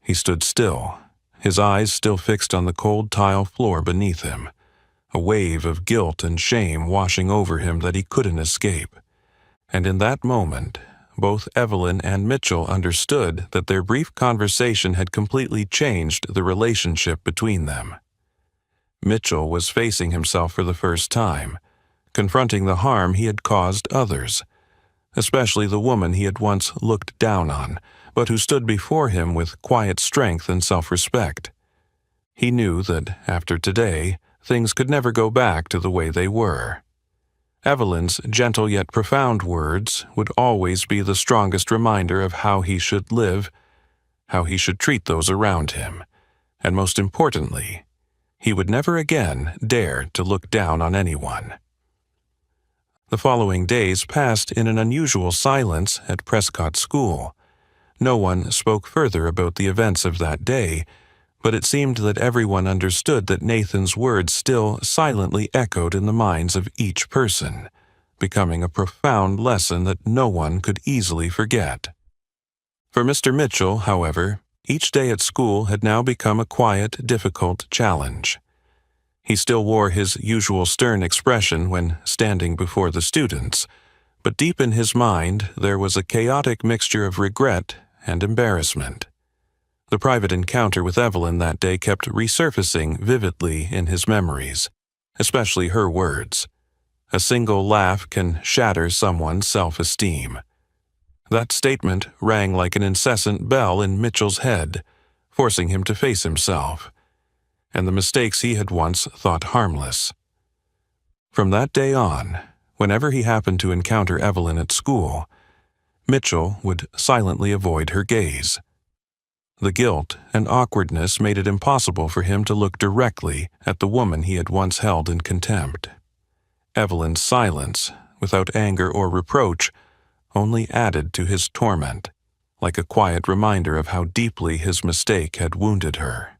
He stood still, his eyes still fixed on the cold tile floor beneath him, a wave of guilt and shame washing over him that he couldn't escape. And in that moment, both Evelyn and Mitchell understood that their brief conversation had completely changed the relationship between them. Mitchell was facing himself for the first time, confronting the harm he had caused others, especially the woman he had once looked down on, but who stood before him with quiet strength and self-respect. He knew that, after today, things could never go back to the way they were. Evelyn's gentle yet profound words would always be the strongest reminder of how he should live, how he should treat those around him, and most importantly, he would never again dare to look down on anyone. The following days passed in an unusual silence at Prescott School. No one spoke further about the events of that day, but it seemed that everyone understood that Nathan's words still silently echoed in the minds of each person, becoming a profound lesson that no one could easily forget. For Mr. Mitchell, however, each day at school had now become a quiet, difficult challenge. He still wore his usual stern expression when standing before the students, but deep in his mind there was a chaotic mixture of regret and embarrassment. The private encounter with Evelyn that day kept resurfacing vividly in his memories, especially her words. A single laugh can shatter someone's self-esteem. That statement rang like an incessant bell in Mitchell's head, forcing him to face himself, and the mistakes he had once thought harmless. From that day on, whenever he happened to encounter Evelyn at school, Mitchell would silently avoid her gaze. The guilt and awkwardness made it impossible for him to look directly at the woman he had once held in contempt. Evelyn's silence, without anger or reproach, only added to his torment, like a quiet reminder of how deeply his mistake had wounded her.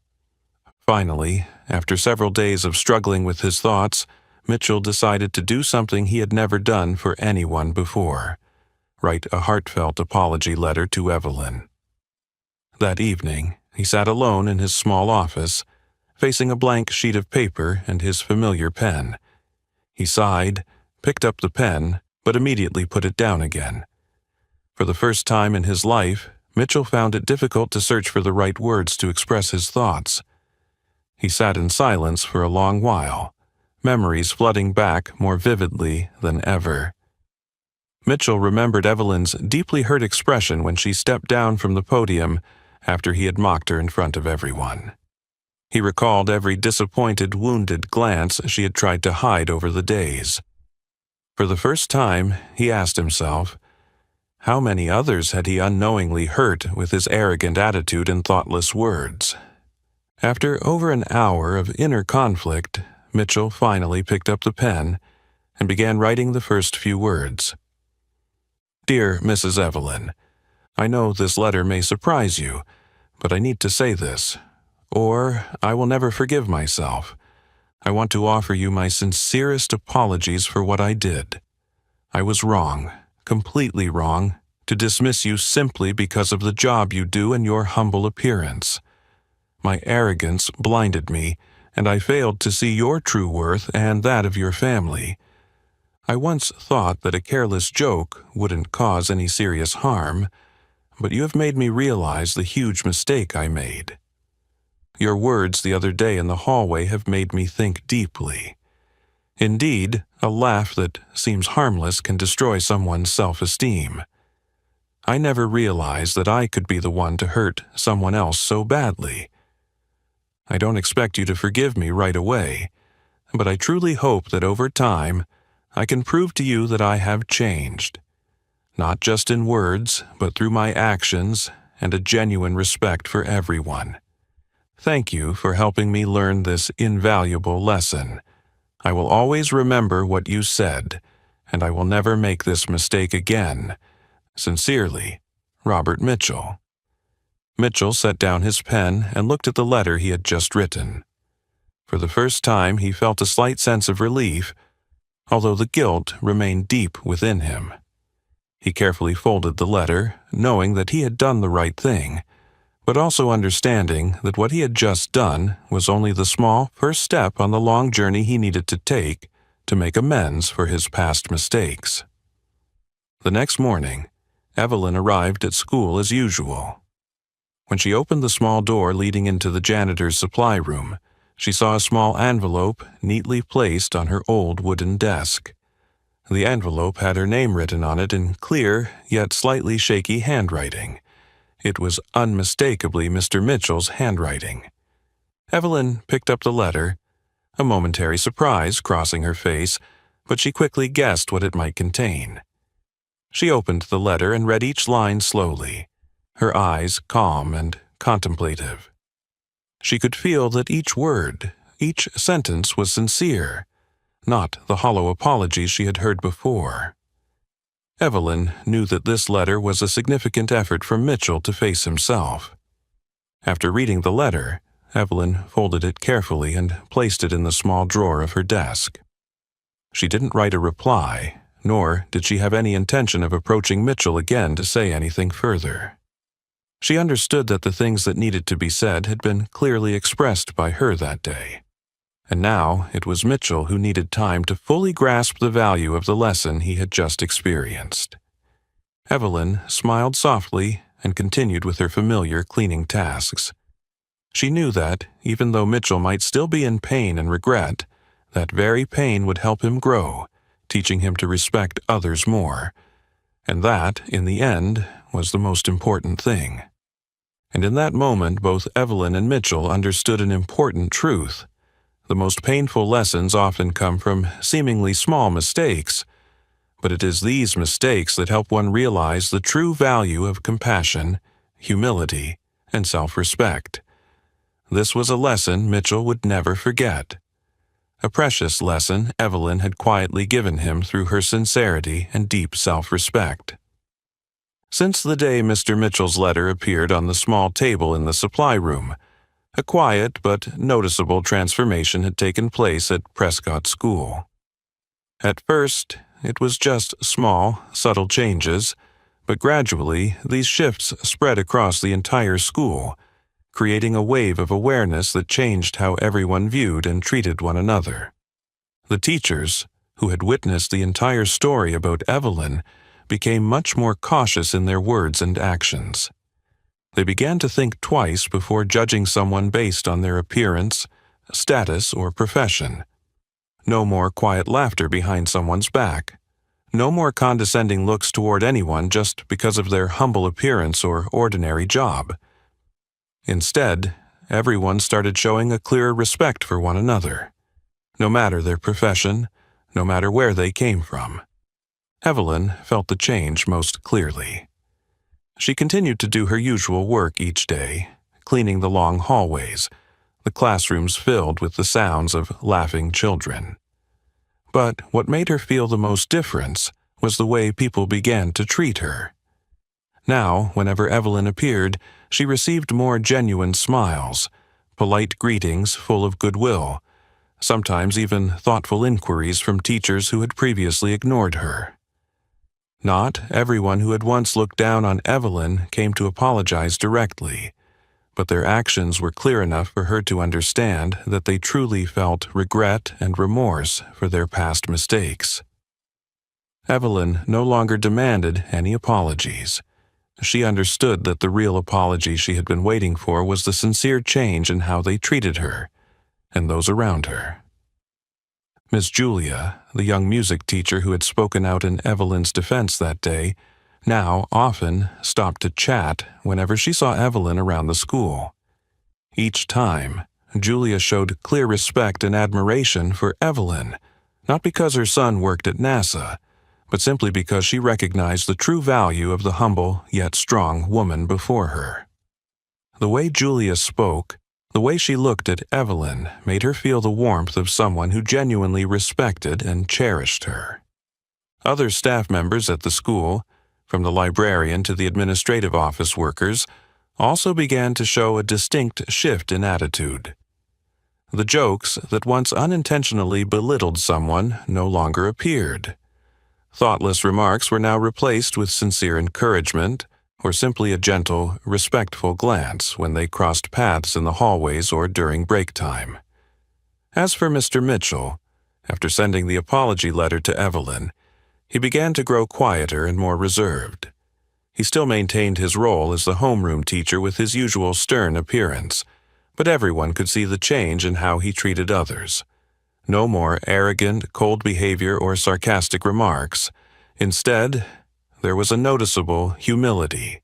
Finally, after several days of struggling with his thoughts, Mitchell decided to do something he had never done for anyone before: write a heartfelt apology letter to Evelyn. That evening, he sat alone in his small office, facing a blank sheet of paper and his familiar pen. He sighed, picked up the pen, but immediately put it down again. For the first time in his life, Mitchell found it difficult to search for the right words to express his thoughts. He sat in silence for a long while, memories flooding back more vividly than ever. Mitchell remembered Evelyn's deeply hurt expression when she stepped down from the podium after he had mocked her in front of everyone. He recalled every disappointed, wounded glance she had tried to hide over the days. For the first time, he asked himself, how many others had he unknowingly hurt with his arrogant attitude and thoughtless words? After over an hour of inner conflict, Mitchell finally picked up the pen and began writing the first few words. Dear Mrs. Evelyn, I know this letter may surprise you, but I need to say this, or I will never forgive myself. I want to offer you my sincerest apologies for what I did. I was wrong, completely wrong, to dismiss you simply because of the job you do and your humble appearance. My arrogance blinded me, and I failed to see your true worth and that of your family. I once thought that a careless joke wouldn't cause any serious harm, but you have made me realize the huge mistake I made. Your words the other day in the hallway have made me think deeply. Indeed, a laugh that seems harmless can destroy someone's self-esteem. I never realized that I could be the one to hurt someone else so badly. I don't expect you to forgive me right away, but I truly hope that over time I can prove to you that I have changed, not just in words, but through my actions and a genuine respect for everyone. Thank you for helping me learn this invaluable lesson. I will always remember what you said, and I will never make this mistake again. Sincerely, Robert Mitchell. Mitchell set down his pen and looked at the letter he had just written. For the first time, he felt a slight sense of relief, although the guilt remained deep within him. He carefully folded the letter, knowing that he had done the right thing, but also understanding that what he had just done was only the small first step on the long journey he needed to take to make amends for his past mistakes. The next morning, Evelyn arrived at school as usual. When she opened the small door leading into the janitor's supply room, she saw a small envelope neatly placed on her old wooden desk. The envelope had her name written on it in clear, yet slightly shaky handwriting. It was unmistakably Mr. Mitchell's handwriting. Evelyn picked up the letter, a momentary surprise crossing her face, but she quickly guessed what it might contain. She opened the letter and read each line slowly, her eyes calm and contemplative. She could feel that each word, each sentence was sincere, not the hollow apologies she had heard before. Evelyn knew that this letter was a significant effort from Mitchell to face himself. After reading the letter, Evelyn folded it carefully and placed it in the small drawer of her desk. She didn't write a reply, nor did she have any intention of approaching Mitchell again to say anything further. She understood that the things that needed to be said had been clearly expressed by her that day, and now it was Mitchell who needed time to fully grasp the value of the lesson he had just experienced. Evelyn smiled softly and continued with her familiar cleaning tasks. She knew that, even though Mitchell might still be in pain and regret, that very pain would help him grow, teaching him to respect others more. And that, in the end, was the most important thing. And in that moment, both Evelyn and Mitchell understood an important truth. The most painful lessons often come from seemingly small mistakes, but it is these mistakes that help one realize the true value of compassion, humility, and self-respect. This was a lesson Mitchell would never forget. A precious lesson Evelyn had quietly given him through her sincerity and deep self-respect. Since the day Mr. Mitchell's letter appeared on the small table in the supply room, a quiet but noticeable transformation had taken place at Prescott School. At first, it was just small, subtle changes, but gradually these shifts spread across the entire school, creating a wave of awareness that changed how everyone viewed and treated one another. The teachers, who had witnessed the entire story about Evelyn, became much more cautious in their words and actions. They began to think twice before judging someone based on their appearance, status, or profession. No more quiet laughter behind someone's back. No more condescending looks toward anyone just because of their humble appearance or ordinary job. Instead, everyone started showing a clearer respect for one another, no matter their profession, no matter where they came from. Evelyn felt the change most clearly. She continued to do her usual work each day, cleaning the long hallways, the classrooms filled with the sounds of laughing children. But what made her feel the most difference was the way people began to treat her. Now, whenever Evelyn appeared, she received more genuine smiles, polite greetings full of goodwill, sometimes even thoughtful inquiries from teachers who had previously ignored her. Not everyone who had once looked down on Evelyn came to apologize directly, but their actions were clear enough for her to understand that they truly felt regret and remorse for their past mistakes. Evelyn no longer demanded any apologies. She understood that the real apology she had been waiting for was the sincere change in how they treated her and those around her. Miss Julia, the young music teacher who had spoken out in Evelyn's defense that day, now often stopped to chat whenever she saw Evelyn around the school. Each time, Julia showed clear respect and admiration for Evelyn, not because her son worked at NASA, but simply because she recognized the true value of the humble yet strong woman before her. The way Julia spoke, the way she looked at Evelyn, made her feel the warmth of someone who genuinely respected and cherished her. Other staff members at the school, from the librarian to the administrative office workers, also began to show a distinct shift in attitude. The jokes that once unintentionally belittled someone no longer appeared. Thoughtless remarks were now replaced with sincere encouragement, or simply a gentle, respectful glance when they crossed paths in the hallways or during break time. As for Mr. Mitchell, after sending the apology letter to Evelyn, he began to grow quieter and more reserved. He still maintained his role as the homeroom teacher with his usual stern appearance, but everyone could see the change in how he treated others. No more arrogant, cold behavior or sarcastic remarks. Instead, there was a noticeable humility,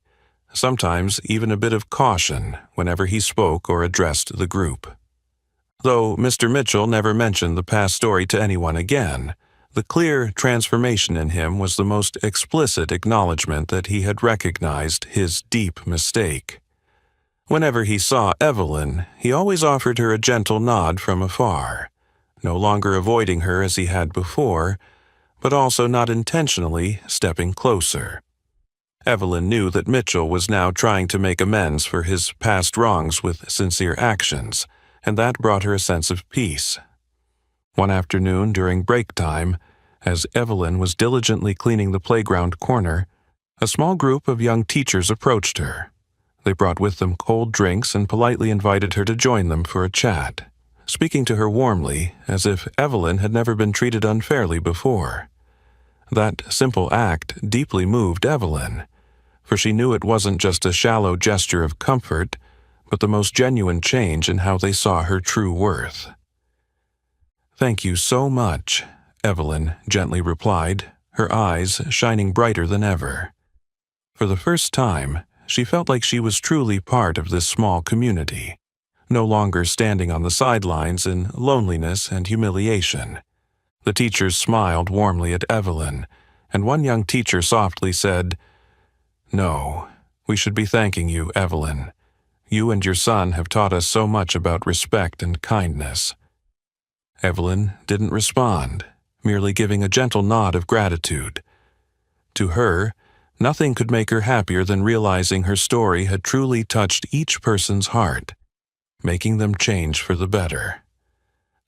sometimes even a bit of caution whenever he spoke or addressed the group. Though Mr. Mitchell never mentioned the past story to anyone again, the clear transformation in him was the most explicit acknowledgement that he had recognized his deep mistake. Whenever he saw Evelyn, he always offered her a gentle nod from afar, no longer avoiding her as he had before, but also not intentionally stepping closer. Evelyn knew that Mitchell was now trying to make amends for his past wrongs with sincere actions, and that brought her a sense of peace. One afternoon during break time, as Evelyn was diligently cleaning the playground corner, a small group of young teachers approached her. They brought with them cold drinks and politely invited her to join them for a chat, speaking to her warmly as if Evelyn had never been treated unfairly before. That simple act deeply moved Evelyn, for she knew it wasn't just a shallow gesture of comfort, but the most genuine change in how they saw her true worth. "Thank you so much," Evelyn gently replied, her eyes shining brighter than ever. For the first time, she felt like she was truly part of this small community, no longer standing on the sidelines in loneliness and humiliation. The teachers smiled warmly at Evelyn, and one young teacher softly said, "No, we should be thanking you, Evelyn. You and your son have taught us so much about respect and kindness." Evelyn didn't respond, merely giving a gentle nod of gratitude. To her, nothing could make her happier than realizing her story had truly touched each person's heart, making them change for the better.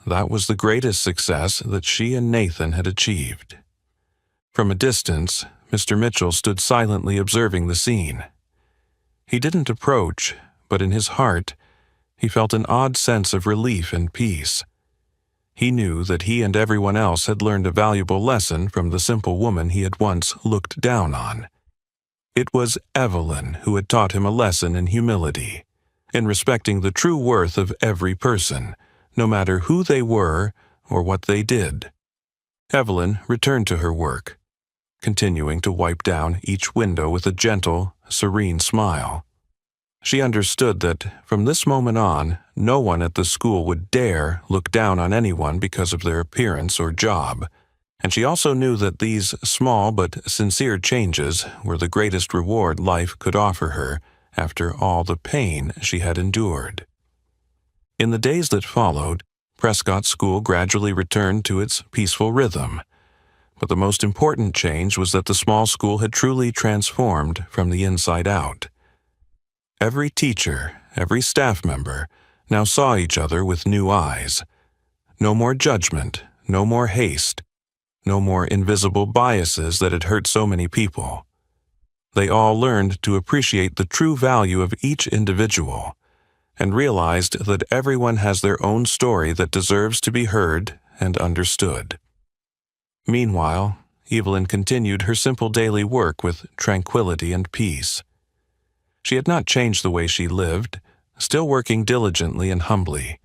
That was the greatest success that she and Nathan had achieved. From a distance, Mr. Mitchell stood silently observing the scene. He didn't approach, but in his heart, he felt an odd sense of relief and peace. He knew that he and everyone else had learned a valuable lesson from the simple woman he had once looked down on. It was Evelyn who had taught him a lesson in humility, in respecting the true worth of every person, no matter who they were or what they did. Evelyn returned to her work, continuing to wipe down each window with a gentle, serene smile. She understood that, from this moment on, no one at the school would dare look down on anyone because of their appearance or job, and she also knew that these small but sincere changes were the greatest reward life could offer her after all the pain she had endured. In the days that followed, Prescott School gradually returned to its peaceful rhythm, but the most important change was that the small school had truly transformed from the inside out. Every teacher, every staff member, now saw each other with new eyes. No more judgment, no more haste, no more invisible biases that had hurt so many people. They all learned to appreciate the true value of each individual, and realized that everyone has their own story that deserves to be heard and understood. Meanwhile, Evelyn continued her simple daily work with tranquility and peace. She had not changed the way she lived, still working diligently and humbly.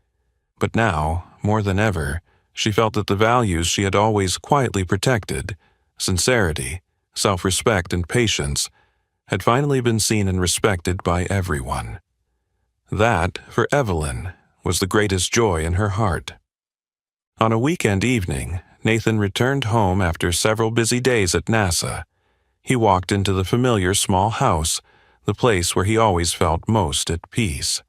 But now, more than ever, she felt that the values she had always quietly protected, sincerity, self-respect, and patience, had finally been seen and respected by everyone. That, for Evelyn, was the greatest joy in her heart. On a weekend evening, Nathan returned home after several busy days at NASA. He walked into the familiar small house, the place where he always felt most at peace.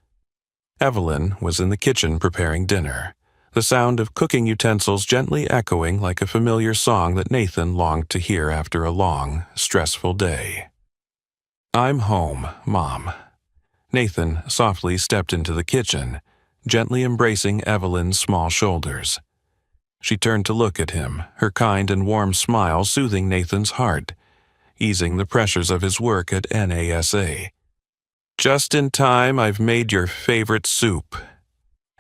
Evelyn was in the kitchen preparing dinner, the sound of cooking utensils gently echoing like a familiar song that Nathan longed to hear after a long, stressful day. "I'm home, Mom." Nathan softly stepped into the kitchen, gently embracing Evelyn's small shoulders. She turned to look at him, her kind and warm smile soothing Nathan's heart, easing the pressures of his work at NASA. "Just in time, I've made your favorite soup."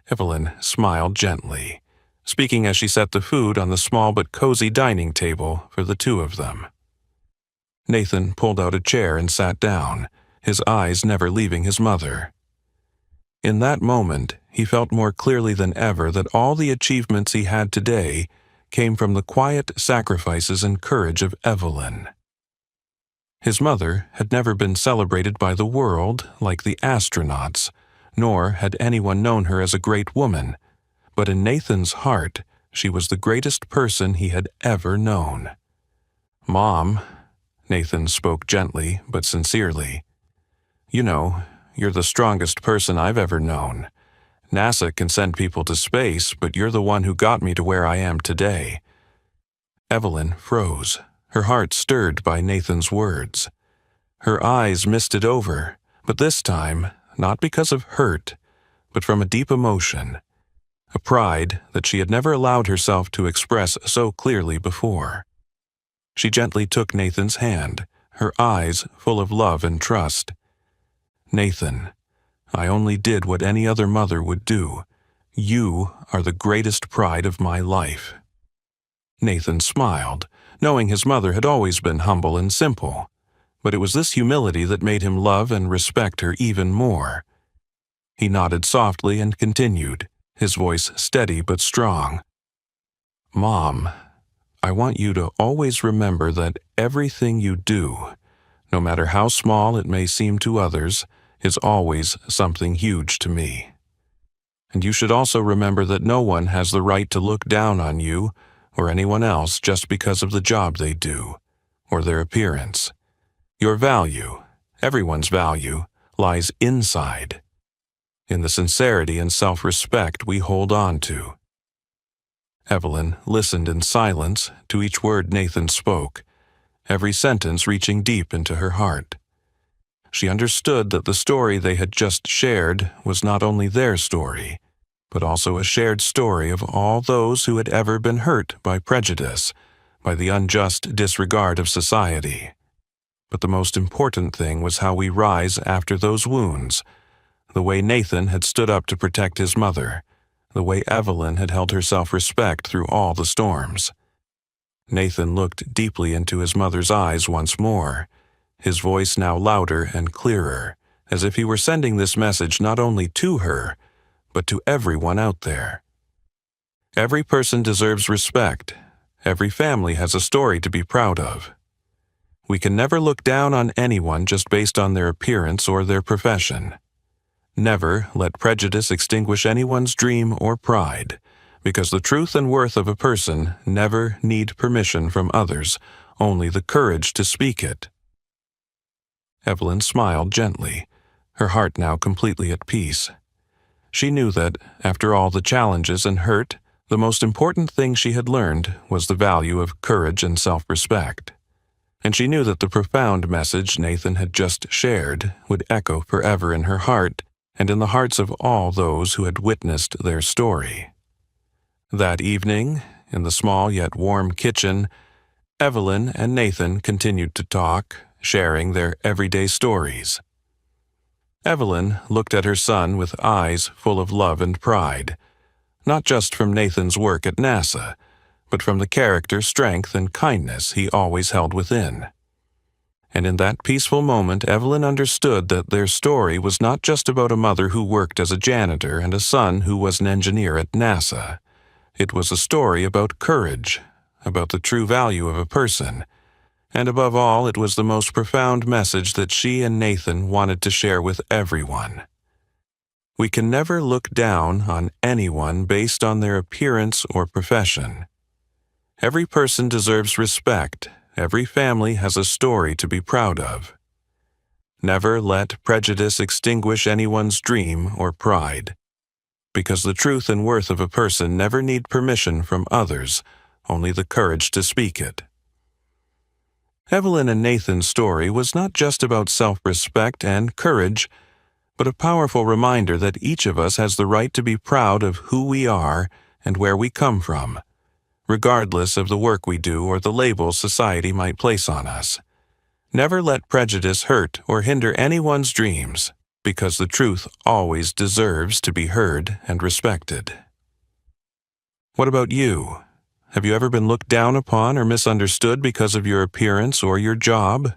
Evelyn smiled gently, speaking as she set the food on the small but cozy dining table for the two of them. Nathan pulled out a chair and sat down, his eyes never leaving his mother. In that moment, he felt more clearly than ever that all the achievements he had today came from the quiet sacrifices and courage of Evelyn. His mother had never been celebrated by the world like the astronauts, nor had anyone known her as a great woman, but in Nathan's heart, she was the greatest person he had ever known. "Mom," Nathan spoke gently but sincerely, "you know, you're the strongest person I've ever known. NASA can send people to space, but you're the one who got me to where I am today." Evelyn froze, her heart stirred by Nathan's words. Her eyes misted over, but this time, not because of hurt, but from a deep emotion, a pride that she had never allowed herself to express so clearly before. She gently took Nathan's hand, her eyes full of love and trust. "Nathan, I only did what any other mother would do. You are the greatest pride of my life." Nathan smiled, knowing his mother had always been humble and simple, but it was this humility that made him love and respect her even more. He nodded softly and continued, his voice steady but strong. "Mom, I I want you to always remember that everything you do, no matter how small it may seem to others, is always something huge to me. And you should also remember that no one has the right to look down on you or anyone else just because of the job they do or their appearance. Your value, everyone's value, lies inside, in the sincerity and self-respect we hold on to. Evelyn listened in silence to each word Nathan spoke, every sentence reaching deep into her heart. She understood that the story they had just shared was not only their story, but also a shared story of all those who had ever been hurt by prejudice, by the unjust disregard of society. But the most important thing was how we rise after those wounds, the way Nathan had stood up to protect his mother, the way Evelyn had held her self-respect through all the storms. Nathan looked deeply into his mother's eyes once more, his voice now louder and clearer, as if he were sending this message not only to her, but to everyone out there. Every person deserves respect. Every family has a story to be proud of. We can never look down on anyone just based on their appearance or their profession. Never let prejudice extinguish anyone's dream or pride, because the truth and worth of a person never need permission from others, only the courage to speak it. Evelyn smiled gently, her heart now completely at peace. She knew that, after all the challenges and hurt, the most important thing she had learned was the value of courage and self-respect. And she knew that the profound message Nathan had just shared would echo forever in her heart and in the hearts of all those who had witnessed their story. That evening, in the small yet warm kitchen, Evelyn and Nathan continued to talk, sharing their everyday stories. Evelyn looked at her son with eyes full of love and pride, not just from Nathan's work at NASA, but from the character, strength, and kindness he always held within. And in that peaceful moment, Evelyn understood that their story was not just about a mother who worked as a janitor and a son who was an engineer at NASA. It was a story about courage, about the true value of a person, and above all, it was the most profound message that she and Nathan wanted to share with everyone. We can never look down on anyone based on their appearance or profession. Every person deserves respect. Every family has a story to be proud of. Never let prejudice extinguish anyone's dream or pride, because the truth and worth of a person never need permission from others, only the courage to speak it. Evelyn and Nathan's story was not just about self-respect and courage, but a powerful reminder that each of us has the right to be proud of who we are and where we come from, regardless of the work we do or the labels society might place on us. Never let prejudice hurt or hinder anyone's dreams, because the truth always deserves to be heard and respected. What about you? Have you ever been looked down upon or misunderstood because of your appearance or your job?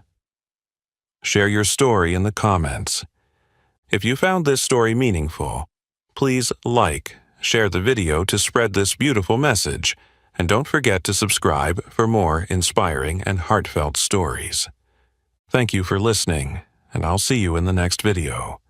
Share your story in the comments. If you found this story meaningful, please share the video to spread this beautiful message, and don't forget to subscribe for more inspiring and heartfelt stories. Thank you for listening, and I'll see you in the next video.